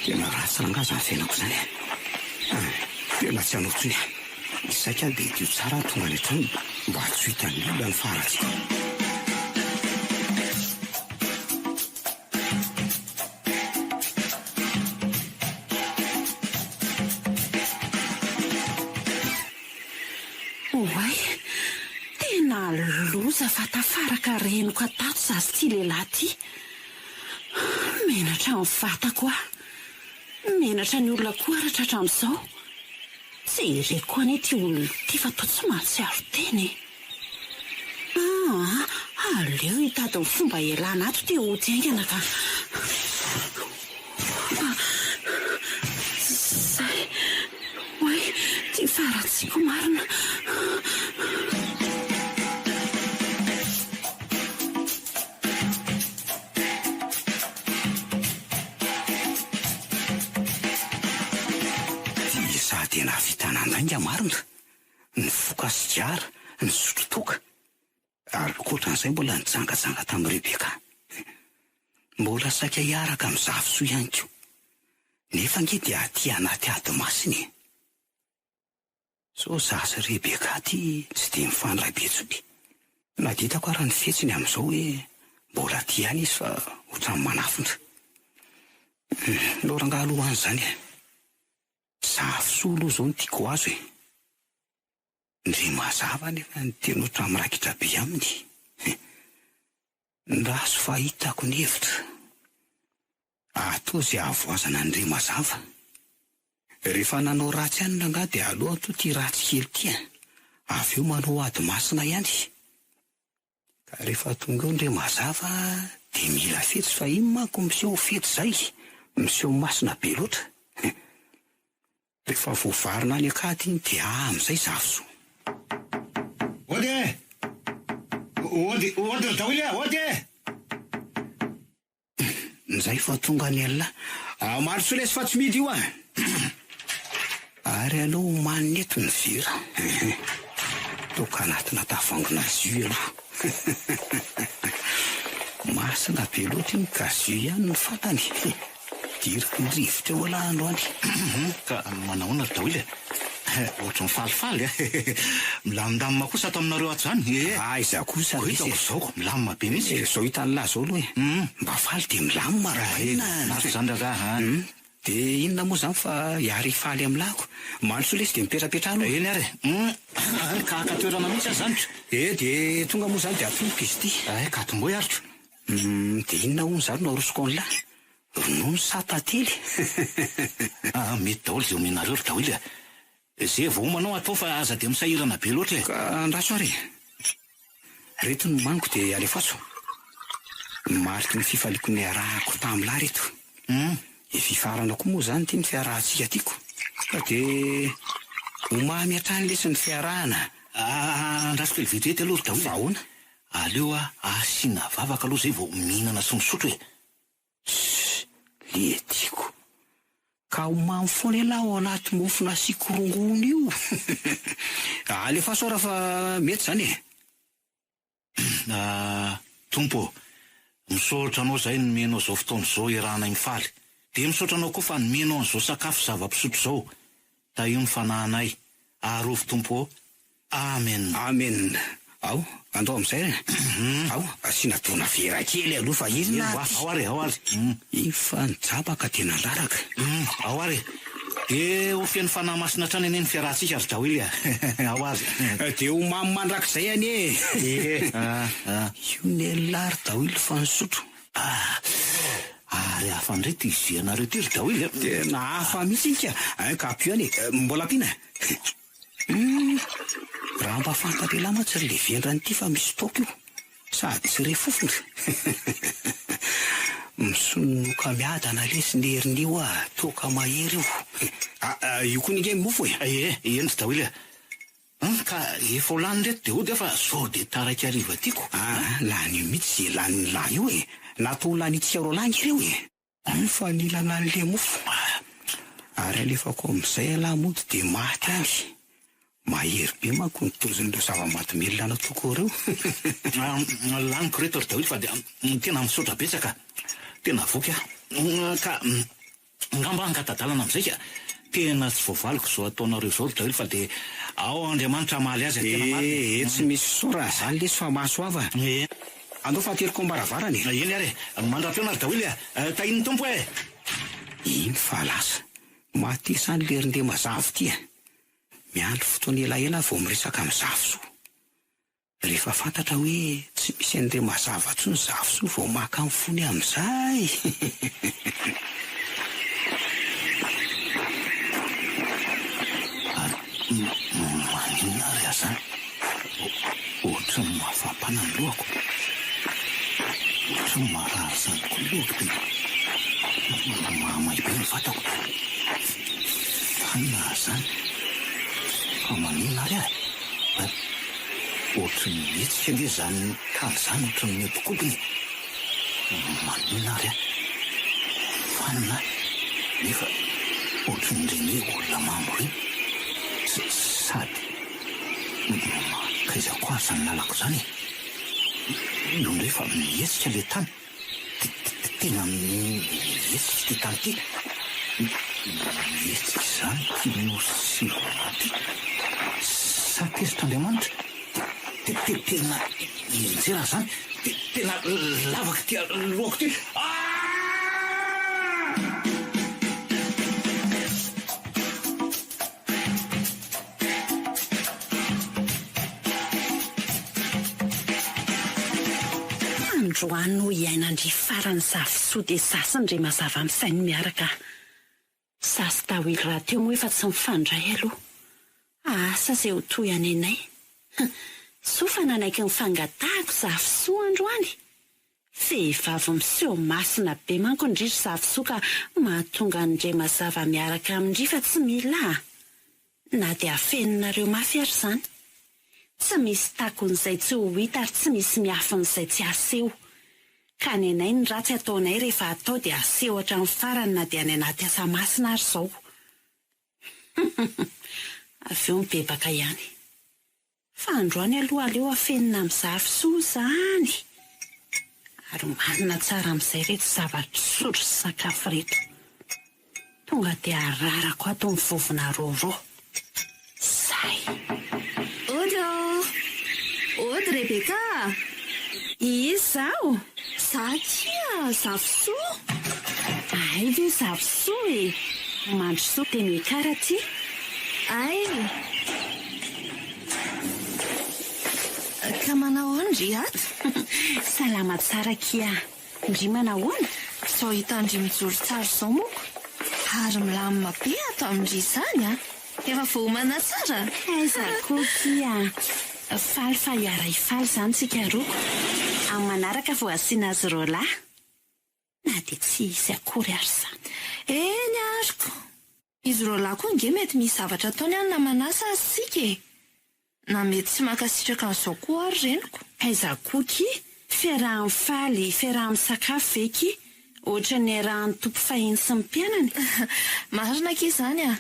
tena ratsy ranga zany fiainako zany tena tsy hanotsony isaika dia tio tsara tonga ny trano mba tsy hitan'ny olona ny faratsy loza fatafaraka renoko atato zazy ty lehilahy ty menatra amin'ny vatako menatra ny olona koa aratra hatramin'izao tsy ireko ane ty olona ty fa to tsy mahatsy aro teny aleo hitady ny fomba ialana ato ty ody haingana ka zay oe ty faratsiko marina tena vitanandrainga marina ny foka sy diara ny sotrotoka ary koatran'izay mbola nijangajanga tamin'ny Rebeka mbola saika hiaraka amin'ny zafisoa ihany ko nefa nge dia aty anaty ady masiny so zazy Rebeka ty tsy dia mifandray betsobe na ditako ara ny fetsiny amin'izao hoe mbola ty ihany izy fa ohatran'ny manafindra lorangahalohany zany zafisoa aloha zao ny tiako azo ndre mazava nefa ny teny ohatran'ny mirakitra be aminy ndaso fahitako ny hevitra atao zay avoazana ndre mazava rehefa nanao ratsy ihany ranga dia aloha to ty ratsy kely ty avy eo manao ady masina ihany ka rehefa tonga eo ndre mazava dia mila fetsy fa iny manko miseho fety zay miseho masina be loatra rehefa voavarina any akady iny dia amin'izay zafisoa ody daoly ody nizay fa tonga ny alina maro solesy fa tsy midy io ary aloha maneto ny vera toka anatina tafangona zio aloha masina be loatra iny ka zio ihany ny fantany diriko ny rivotra eo ala androany. Ka manahoana ry Daoly ohatry mifalifaly milamindamina kosa ato aminareo ato zany. Iza kosa zao milamina be mihitsy. zao hitany lahy zao aloha mba faly de milamina raha naso zany raha. de inona moa zany fa iary faly amilako mandro lesy de mipetrapetra aloha. Eny ary ka toerana mihitsy azy zany. De tonga moa zany de atomboka izy ty. Ka tomboy aritro. De inona hono zany no arosoko an'lahy ronono sa tately. Mety Daoly zay omenareo ry Daoly. Zay vao manao atao fa aza de misahirana be loatra. Ka andraso ary reto no maniko de alefaso mariky ny fifaliko ny arahako tam'lahy reto. Fifarana koa moa zany ty ny fiarahantsika tiako ka de omamy hatrany lesy ny fiarahana. Andraso kely vetivety aloha ry Daoly. Ahoana? Aleo asiana vavaka aloha zay vao mihinana sy misotro e. Le tiako ka omamy foana elahy ao anaty mofo nasiako rongony io. Alefa sora fa mety zany e. Tompo, misaotra anao zay nomenao zao fotoana zao iarahana iny faly. De misaotra anao koa fa nomenao an'izao sakafo zava-pisotro zao. Ta io ny fanahinay. Arovy Tompo. Amen. Amen. Ao, andao am'izay. Ao, asiana tona vera kely aloha fa izy na. Ao ary. Fa nijabaka tena laraka. Ao ary. De ho fian'ny fanahy masina trany eny ny fiarahantsika ry Daoly. Ao ary. De ho mamy mandrakizay any e. Io ny lary Daoly fa nisotro. Ary hafa ndray ty ianareo ty ry Daoly. Tena hafa mihitsy ika. Ka pio any mbola pina. Raha mba fantatr'elahy ma tsy ry levendranyity fa misy taoko io sady tsy re fofona. Misononoka miadana lesy ny herin'io toka mahery io. Io koa ninge mofo e. Eny ry Daoly. Ka efa ho lany reto de ody fa sao de taraiky ariva tiako. Lany io mihitsy zay lan'ny lahy io e. Natao lanitsika ro lany ireo e. Fa nilana an'le mofo. Ary alefako am'izay alahy mody de maty any. Mahery be manko nitozin'ireo zava-mahadomelina ana toko reo. Laniko reto ry Daoly fa de tena misaotra betsaka. Tena voky ka ngamba ankatadalana am'izay ka tena tsy voavaliko zao ataonareo zao ry Daoly fa de ao Andriamanitra amaly azy tena marina. Tsy misy sora zany lesy fa mahasoava. Andao fahateriko ambaravarany. Eny ary mandra-peona ry Daoly tahiny tompo e. Iny fa lasa maty sany lerinde mazavo ty miandro fotoana elaela vao miresaka amin'ny zavosoa. Rehefa fantatra hoe tsy misy an'ireo mazava tsony zavosoa vao maka amin'ny fony amin'izay. Manina ry azany ohatra ny mahafampana ny lohako. Ohatra ny marary zany ko lohako de mahamay be ny vatako. Haina zany ka manina ry ohatra ny mihetsika nge zany kaly zany ohatra ny miodokodiny. Manina ry fanina nefa ohatra ny reny olona mamo reny sady kaiza koa zany lalako zany io ndray fa mihetsika le tany tena mihetsika ty tany ty mihetsika zany tino sy ty sa tezitran'Andriamanitra tena injera zany tena lavaka ty lohako ty. Androany ho iainandry farany zavosoa de sasany re mazava amin'sainy miaraka. Sasy Daoly raha teo moa efa tsy mifandray aloha. Asa zay ho toy anenay. So fa nanaiky nifangatahako zavosoa androany. Vehivavy miseho masina be manko indrindra zavosoa ka mahatonga andre mazava miaraka amindry fa tsy mila. Na de afeninareo mafy ary zany. Tsy misy takon'izay tsy ho hita ary tsy misy miafin'izay tsy aseho. Ka nenay ny ratsy ataonay rehefa atao dia aseho hatramin'ny farany na dia any anaty asa masina ary zao. Avy eo mibebaka ihany. Fa androany aloha aleo afenina amin'ny zavosoa zany. Ary manina tsara amin'izay reto zava-pisotro sy sakafo reto. tonga dia ararako ato ny vovona roro. Zay. Ody Rebeka. Izao? Satria zavosoa. Ay ve zavosoa e. Mandro soa teny hoe karaty. Ay. Ka manao andry ato? Salama tsara kia. Ndry manahoana? Sao hitandry mijoro tsara izao moko. Ary milamina be ato amindry izany a. Efa voamana tsara. Aiza koa kia. Faly fa hiara hifaly izany tsika roko. Amin'ny manaraka vao asiana azy rola. Na dia tsy isy akory ary izany. Eny ariko. Izy rola koa nge mety misy zavatra ataony any na manasa azy sika e. Na mety tsy mankasitraka an'izao koa ary reniko. Aiza koa kia. Fiaraha mifaly, fiaraha misakafo ve kia. Ohatra ny arahan'ny tompo fahiny sy ny mpianany. Marina kia izany a.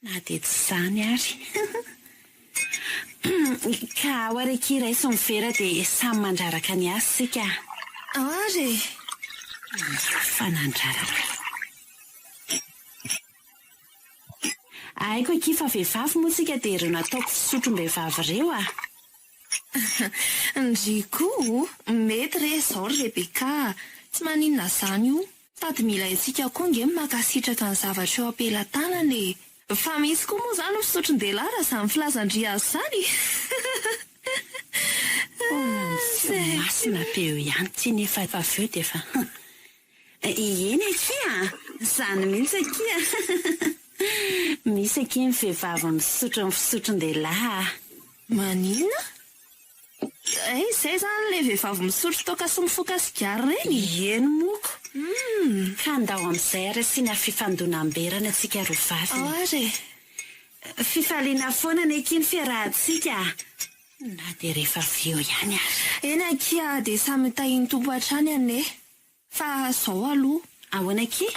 Na dia tsy izany ary. Ka ao araiky iray sy mivera dia samy mandraraka ny azy sika. Ary. Fanandraraka. Aiko kia fa vehivavy moa sika dia ireo nataoko fisotrom-behivavy ireo a. Ndry koa, mety re izao Rebeka. Tsy maninona izany io. Tady mila itsika koa nge makasitraka ny zavatra eo ampelantanana e. Fa misy koa moa izany fisotron-dehilahy raha izany filazandria azy izany. Masina be eo ihany tsy nefa avy eo dia fa. Eny akia, izany mihitsy akia. Misy akia ny vehivavy misotro ny fisotron-dehilahy. Maninona? Izay izany ilay vehivavy misotro toaka sy mifoka sigara reny. Eny moko. Ka andao amin'izay ary asiana fifandonam-berana antsika roa vavy. Ary. Fifaliana foana ny akia ny fiarahantsika. Na dia rehefa avy eo ihany ary. Eny akia dia samy tahiny tompo hatrany ane. Fa izao aloha. Ahoana akia?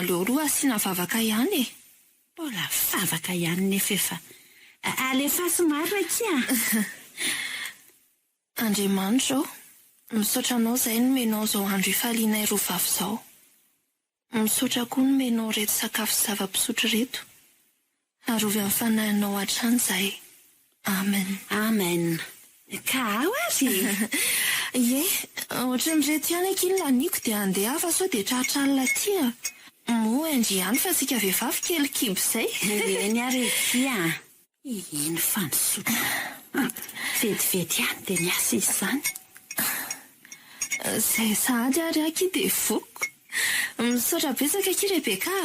Leo roa asiana vavaka ihany e. Mbola vavaka ihany nefa efa. Alefa somary akia. Andriamanitra ao, misaotra anao izay nomenao izao andro hifalianay roa vavy izao. Misaotra koa nomenao reto sakafo sy zava-pisotro reto. Arovy amin'ny fanahinao hatrany izay. Amen. Amen. Ka ao ary. Ie, ohatra mireto ihany aky laniko dia andeha hafa sao dia tratralina tia. Moa endry ihany fa sika vehivavy kely kibo izay. Eny ary kia. Eny fanosotro. Vetivety ihany dia niasa izy izany. Izay sady ary aky dia voko. Misaotra betsaka aky Rebeka.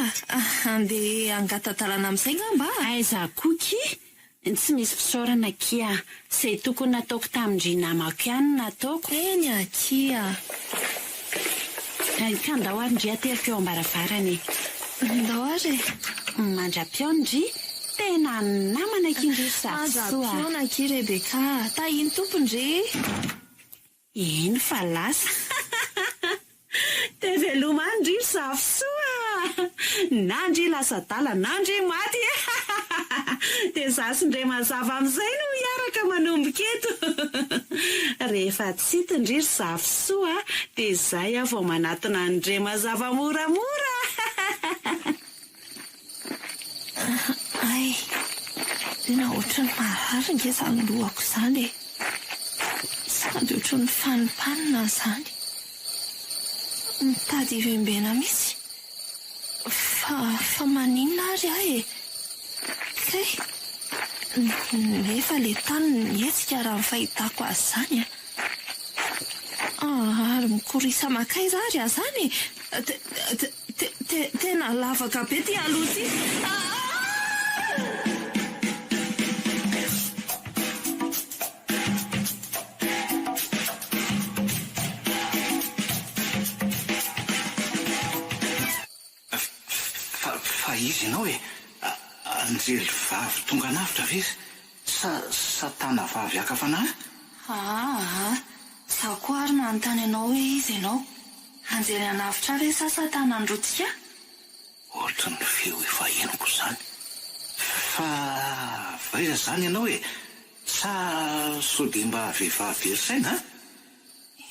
Andeha angatadalana amin'izay ngamba. Aiza koa kia. Tsy misy fisaorana kia. Izay tokony nataoko tamindry namako ihany nataoko. Eny akia. Ka ndao ary ndry ateriko eo ambaravarany. Ndao ary. Mandra-peo ndry. Tena namana kindry zavosoa. Aza-piona aky Rebeka. Tahiny tompondry. Eny fa lasa. Dia veloma ndry zavosoa. Na ndry lasa dala, na ndry maty. Dia zasy ndray mazava amin'izay no miaraka manomboka eto. Rehefa tsy hita ndry zavosoa dia izay aho vao manatona ndray mazava moramora. Ay, tena ohatran'ny marary nge izany lohako izany e. Sady ohatran'ny fanipanina izany. Mitady ivembena mihitsy. Fa maninona ary aho e. Kay, nefa ilay tany nietsika raha ny fahitako azy izany a. Ary mikorisa makaiza ary aho izany e. Tena lavaka be ty aloha ty. Fa izy ianao e, anjely vavy tonga nafitra ve izy? Sa tana vavy akafanahy? Zaho koa ary manontany ianao hoe izy ianao. Anjely anavitra ve sa tana androtsika? Ohatra ny feo efa henoko izany. Fa vaiza izany ianao e, sa sao dia mba vehivavy verisaina?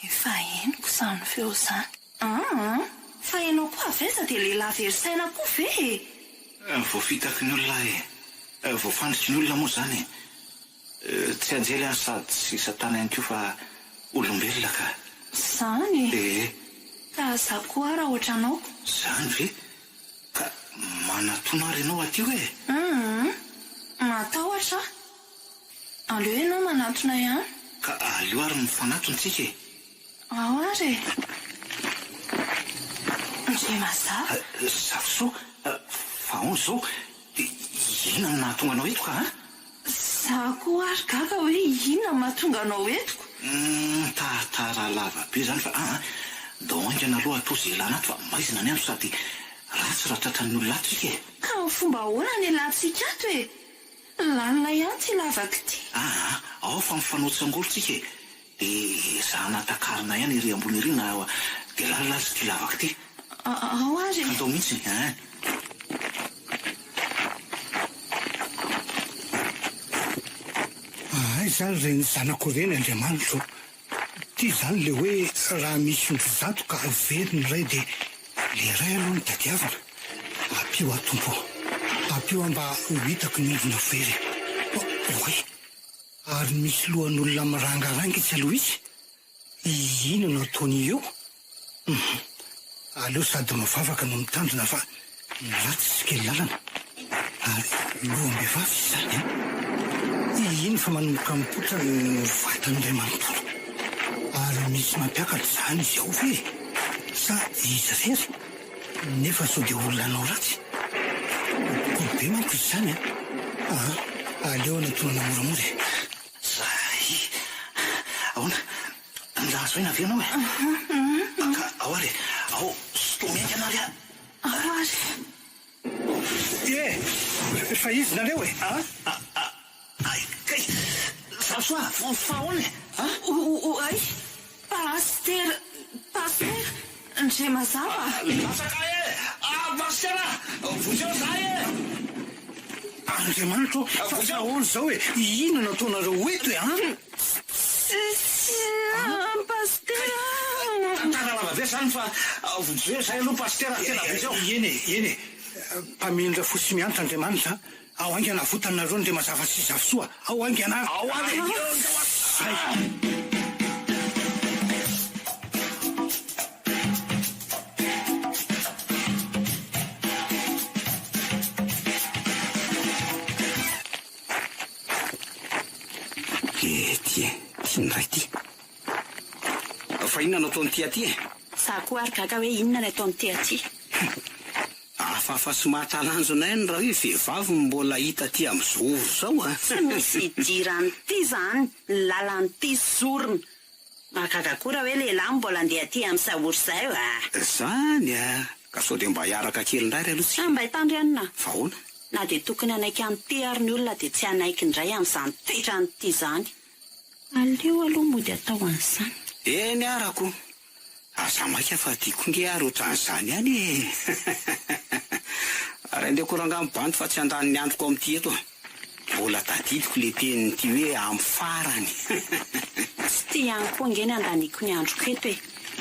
Efa henoko izany feo izany. Fa ianao koa aveza dia lehilahy verisaina koa ve? Voafitaky ny olona voafandritry ny olona moa zany tsy anjely any sady tsy satana ihany koa fa olombelona ka. Zany? Ka za koa raha ohatranao. Zany ve? Ka manatona ary ianao aty hoe? Matahotra. Aleo ianao manatona ihany. Ka aleo ary mifanatontsika e. Ao ary. Ndre mazava. Zavoso, fa hono zao, inona no nahatonga anao eto ka a? Za koa ary gaga hoe inona mahatonga anao etiko? Tara lava be zany fa dao aingana aloha atao izay ilana ato fa maizina ny andro sady ratsy raha tratran'ny olona ato tsika e. Ka ny fomba ahoana ny alantsika ato e? Lanina ihany tsy lavaka ity. Ao fa mifanoatsangolo tsika e. Dia za natakarina ihany ery ambony ery na dia lalazy ty lavaka ty. Ao ary. Andao mihitsy zany reny zanako reny Andriamanitro. Ty zany le hoe raha misy mizato ka veriny ray dia le ray aloha ny tadiavana. Ampio atompo. Ampio mba ho hitako ny ondrona very. Oy, ary misy lohan'olona mirangaranga itsy aloha izy. Ino no ataony eo? Aleo sady mavavaka no mitandrina fa ratsy sy kely lalana. Ary loham-behivavy izany ino fa manomboka mipotra ny vatan'ilay manontolo. Ary misy mampiakatra izany izy ao ve? Sa izy rery? Nefa sao dia olona anao ratsy. Koa be manko izy izany aleo anatonana moramora e. Zay, ahoana? Ndazo ina ve anao e? Ka ao ary, ao, sotomianky anary a. Ao ary. Fa izy nareo e? Kay, François, fa ahoana e? Ay, Pasteur, ndre mazava. Lasaka e! Pasteur! Vonjeo za e! Andriamanitro, fa ahoana zao e? Ino no ataonareo eto e? Pasteur. Tara lava be zany fa vonjeo zay aloha Pasteur tena be zao. Eny e. Mpamindra fosy miantra Andriamanitra. Ao aingana votanareo ndre mazava sy zavosoa. Ao aingana. Ao ary. Tiandray ty. Fa inona no ataony ty aty e? Za koa ary gaga hoe inona no ataony ty aty. Afafa somahatalanjo nainy raha hoe vehivavy mbola hita ty amin'ny zoro zao Tsy misy dirany ty zany, lalany ty zorona. Mahagaga koa raha hoe lehilahy mbola andeha aty amin'ny saory zay Zany ka sao dia mba hiaraka kely indray ry aloha tsy. Mba hitandrianina. Fa hoana? Na dia tokony anaiky amin'ny ty ary ny olona dia tsy anaiky indray amin'izany toetrany ty zany. Aleo aloha mody atao an'izany. Eny arako. Aza maika fa tiako nge ary ohatran'izany ihany e. Ary andeha koranga mibandy fa tsy andaniny androko amin'ity eto. Mbola tadidiko le tenin'ity hoe amin'ny farany. Tsy ty ihany koa ngeny andaniko ny androko eto e.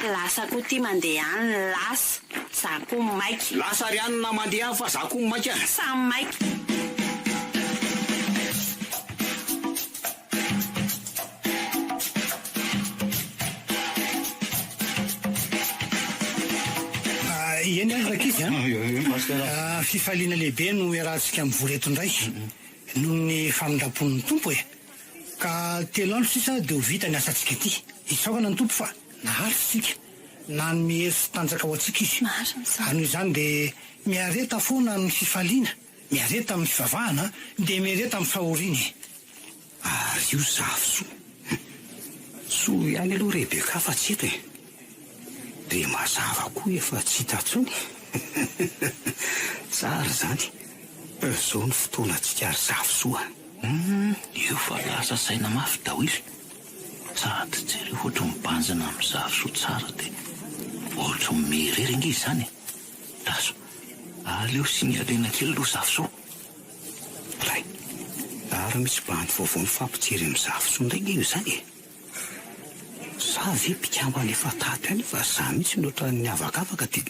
Lasa koa ty mandeha any lasa. Za koa maiky. Lasa ry any na mandeha fa za koa maiky. Samy maiky. Eny ary rakizy fifaliana lehibe no iarahantsika amin'ny voreto indray noho ny famindrapon'ny tompo e. Ka telo andro sisa dia ho vita ny asantsika ity. Isaokana ny tompo fa naharitsika na ny mihery tanjaka ho antsika izy. Ary noho izany dia miareta foana amin'ny fifaliana, miareta amin'ny fivavahana, dia miareta amin'ny fahoriana. Ary io zavoso. So ihany aloha Rebeka fa tsy eto e. Dia mazava koa efa tsy hita intsony. Tsara zany. Zao ny fotoana antsika ary zavosoa. Io fa lasa saina mafy dao izy. Sady jery ohatra mibanjana amin'ny zavosoa tsara dia ohatra mirery ange izany. Taso, aleo sy miarena kely aloha zavosoa. Ray, ary misy bandy vaovao ny fampijery amin'ny zavosoa indray io izany e. Sa ve mpikambana efa taty any fa za mihitsy notra ny avakavaka dia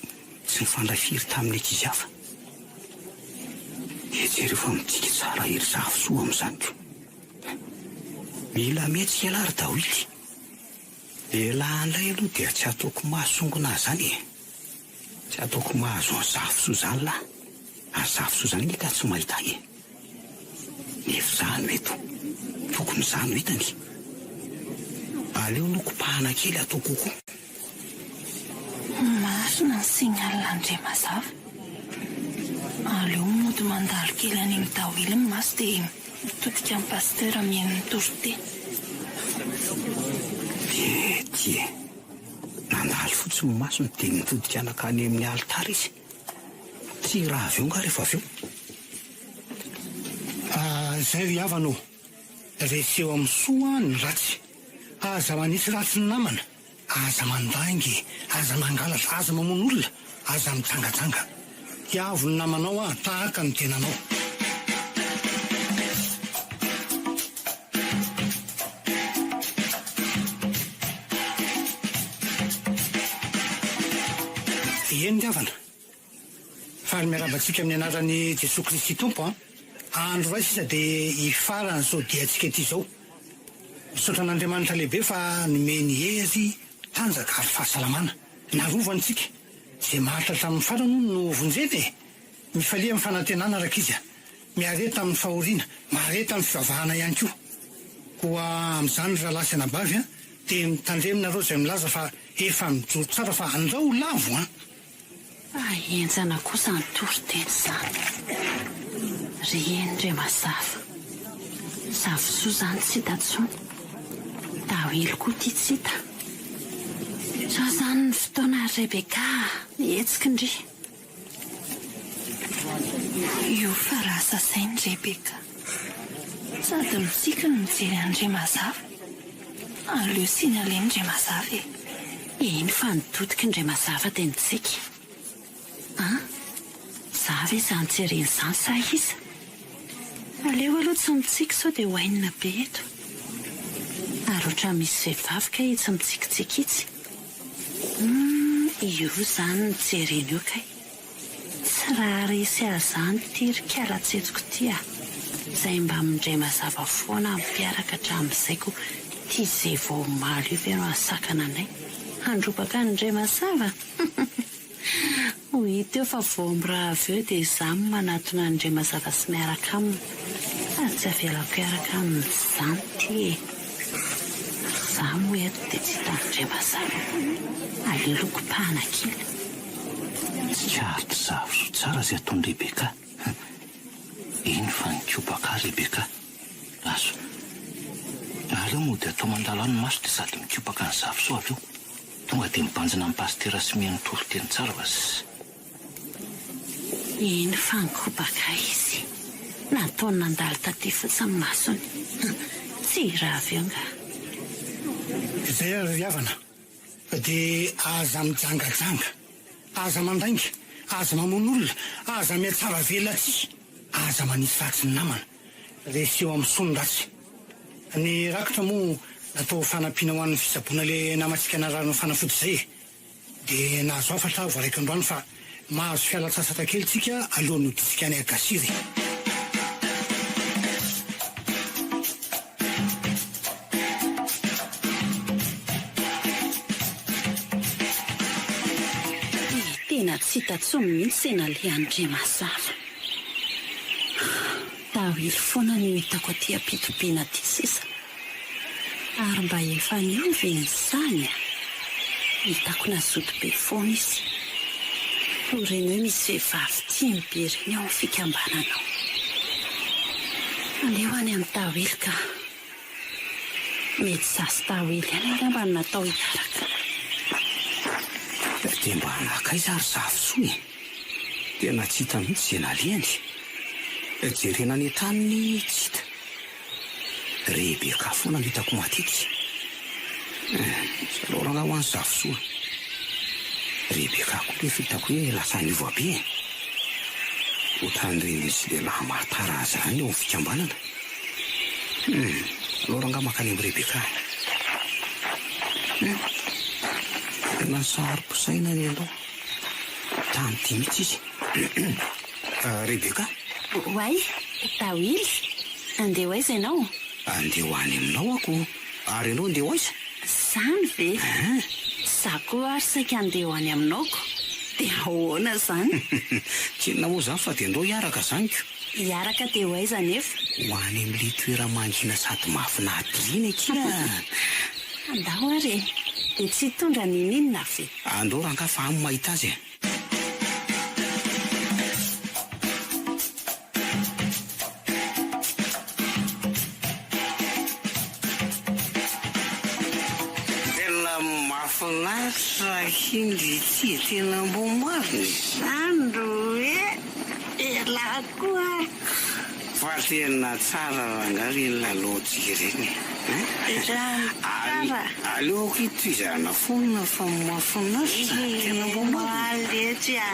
tsy nifandray firy tamin'ny ankizy hafa. jery fa mitsika tsara ery zavosoa amin'izany ko. Mila mihetsika lary Dawity. Elan'ilay aloha dia tsy ataoko mahasongona zany e. Tsy ataoko mahazo ny zavosoa zany lahy. Ary zavosoa zany ny ka tsy mahita e. Nefa zany eto. Tokony zany hitany. Aleo nokopahana kely ataoko koa. Masina ny signal'Andre mazava. Aleo mody mandalo kely any Dawily ny maso dia mitodika amin'ny pasteur mihaino torite. Tie. Nandalo fotsiny masony dia mitodika anakany amin'ny alitara izy. Tsy raha avy eo nga rehefa avy eo. Zay ry havanao. Reheseho amin'ny soa ny ratsy. Aza manisy ratsy ny namana. Aza mandangy. Aza mangalatra. Aza mamono olona. Aza mitsangajanga. Iavo ny namanao tahaka ny tenanao. Eny ny havana. Faly miarabantsika amin'ny anaran'i Jesosy Kristy Tompo. Andro ray sisa dia hifarany zao diantsika ety izao. Misaotra an'Andriamanitra lehibe fa nomeny hery tanjaka ary fahasalamana. Narovanytsika. Izay mahatratra amin'ny farany no vonjeny e. Mifalia amin'ny fanantenana araka izy. Miareta amin'ny fahoriana. Mareta amin'ny fivavahana ihany koa. Koa amin'izany rahalahy sy anabavy dia mitandreminareo izay milaza fa efa mijoro tsara fa andao lavo enjana kosa ny toriteny izany. Ry Endre mazava. Zavosoa zany tsy hita intsony. Dawily koa tia tsy hita. Sao zany ny fotoana Rebeka mihetsika indry. Io fa rasa sainy Rebeka. Sady mitsika ny mijery Andre mazava. Aleo signale Andre mazava e. Eny fa nitodika Andre mazava dia nitsika. Zavy izany jereny izany sa iza? Aleo aloha tsy mitsika sao dia hohainina be eto. Ary oatra misy vehivavy kay tsy mitsikitsika itsy. Io zany ny jereny io kay. Tsy raha resy azany tirika alatsetsiko tia. Izay mba mindray mazava foana mpiaraka hatramin'izay ko tia izay vao maly io ve no asakana anay. Andropaka ny ndray mazava. Ho hita eo fa vao miraha avy eo dia izaho manatona ny ndray mazava sy miaraka aminy. Ary tsy avelako iaraka amin'izany ty e. Izaho moa eto dia tsy hita ny ndray mazava. Aleloko pahana kely. Tsy arity zavosoa tsara izay ataony Rebeka. Iny fa nikobaka Rebeka. Azo. Aleo moa dia atao mandalo any maso dia sady mikobaka ny zavosoa avy eo. Tonga dia mibanjina amin'ny pastera sy mihaino toriteny tsara fa sy. Iny fa nikobaka izy. Nataony nandalo taty fotsiny masony. Tsy raha avy eo nga. Izay ry havana. Dia aza mijangajanga. Aza mandainga. Aza mamono olona. Aza mihatsara velatsy. Aza manisy ratsy ny namana. Reheseho amin'ny sony ratsy. Ny rakotra moa natao fanampiana ho an'ny fisaboana le namatsika anarano fanafody izay e. Dia nahazo afatra voaraika androany fa mahazo fialatsasatra kely tsika alohan'ny hoditsika any Agasiry. Tena tsy hita intsony mihitsy tena le Andre mazava. Dawily foana no hitako aty ampitopiana aty sisa. Ary mba efa niovy izany hitako nazoto be foana izy. Oreny hoe misy vehivavy tia miberiny ao amin'ny fikambananao. Aleo any amin'ny Dawily ka. Mety zasy Dawily any angamba no natao hiaraka. Dia mba anakaiza ary zavosoa e. Tena tsy hita mihitsy izay nalehany. Jerena any an-tranony tsy hita. Rebeka foana no hitako matetika. Salorana ho an'ny zavosoa. Rebeka koa le fitako hoe lasa niova be. Ohatran'ireny misy lehilahy mahatara azy any eo amin'ny fikambanana. Loranga makany amin'ny Rebeka. Tena saro-posaina ny aloha. Tany ty mihitsy izy. Rebeka, Hoay, Dawily, andeha ho aiza ianao? Andeha ho any aminao ako. Ary ianao andeha ho aiza? Zany ve? Za koa ary saika andeha ho any aminaoko. Dia ahoana zany? Tena moa zany fa dia andao hiaraka zaniko. Hiaraka dia ho aiza nefa? Ho any amin'ilay toeramangina sady mahafinaritra iny akira. Andao ary e, dia tsy hitondra ninina ve? Andao rangafa amin'ny mahita azy e. Mahafinaritra hindi ity tena mbo marina. Sandro hoe, ela koa. Fa tena tsara rangariny lalaotsika ireny. Tsara. Aleoko itoizana foana fa mahafinaritra tena mbo marina. Aletra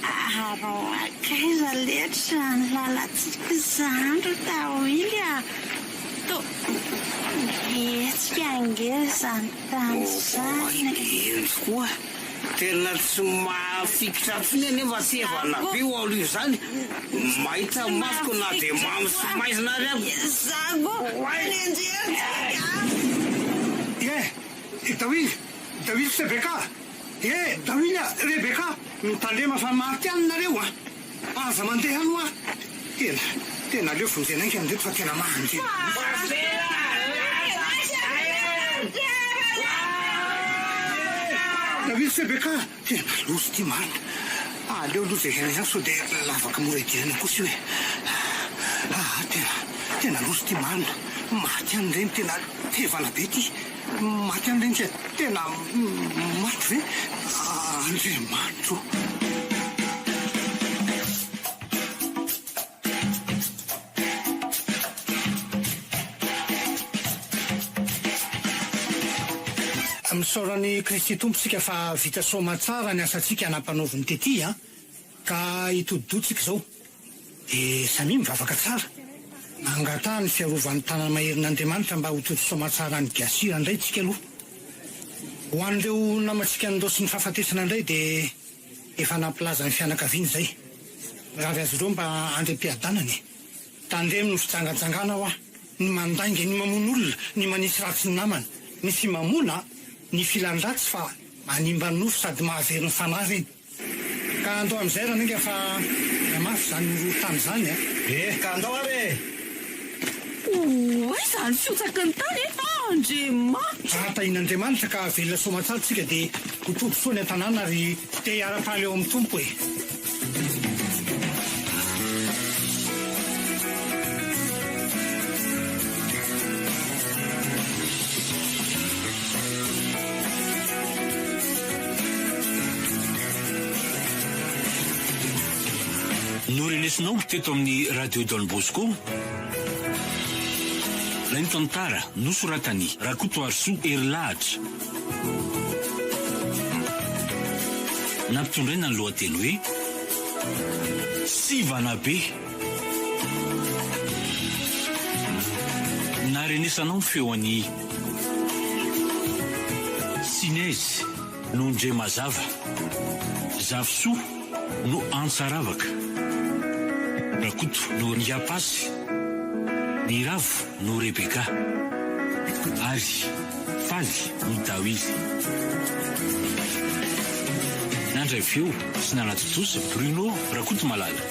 arao akaiza letra ny lalantsika Zandro Dawily a. Etsika angezany tany zany. Eny koa tena tsy mahafikitra finy nefa tsy evana be ho alo io zany. Mahita masoko na dia mamy sy maizina ary ako. Zago Dawily sy Rebeka. Dawily Rebeka, mitandrema fa maty anareo a. Aza mandeha no a. Tena aleo vonjenaika andreto fa tena mahanjy. Dawily sy Rebeka, tena loso ty mana. Aleo loza ihany zany sao dia lavaka mora idirana kosa io e. Tena loso ty mana. Maty an'ireny tena tevana be ty. Maty an'ireny tsy tena maty ve? Andriamanitro. Misaorany Kristy tompontsika fa vita soma tsara ny asantsika hanampanaoviny tety a, ka hitodidotsika zao. Samy mivavaka tsara. Angatah ny fiarovan'ny tanana maherin'Andriamanitra mba ho tody soma tsara ny gasira indray tsika aloha. Ho an'ireo namantsika ndao sy ny fahafatesana indray dia efa nampilaza ny fianakaviany zay. Raha azy ireo mba andrem-piadanany. Tandremo ny fitsangatsangana aho a, ny mandainga, ny mamono olona, ny manisy ratsy ny namana, ny sy mamona, ny filan-dratsy fa manimba ny nofo sady mahavery ny fanahy reny. Ka andao amin'izay raha ninga fa mafy zany roa tany zany a. Ka andao ary e. Hoay zany fiotsaka ny tany e. Andriamanitra. Atahin'Andriamanitra ka velona somatsara tsika dia ho tompo soa ny an-tanàna ary te hiara-paly eo amin'ny tompo e. Norenesinao teto amin'ny radio Don Bosco. Ilay ny tantara nosoratany Rakotoarsoa Herilahatra. Nampitondraina ny lohateny hoe Sivana be. Narenesanao ny feoan'ny Sinez no ndre mazava, Zavosoa no Antsaravaka, Rakoto no Niapasy, ny Ravo no Rebeka, ary Faly no Dawily. Nandray feo sy nanatotosa Bruno Rakoto Malala.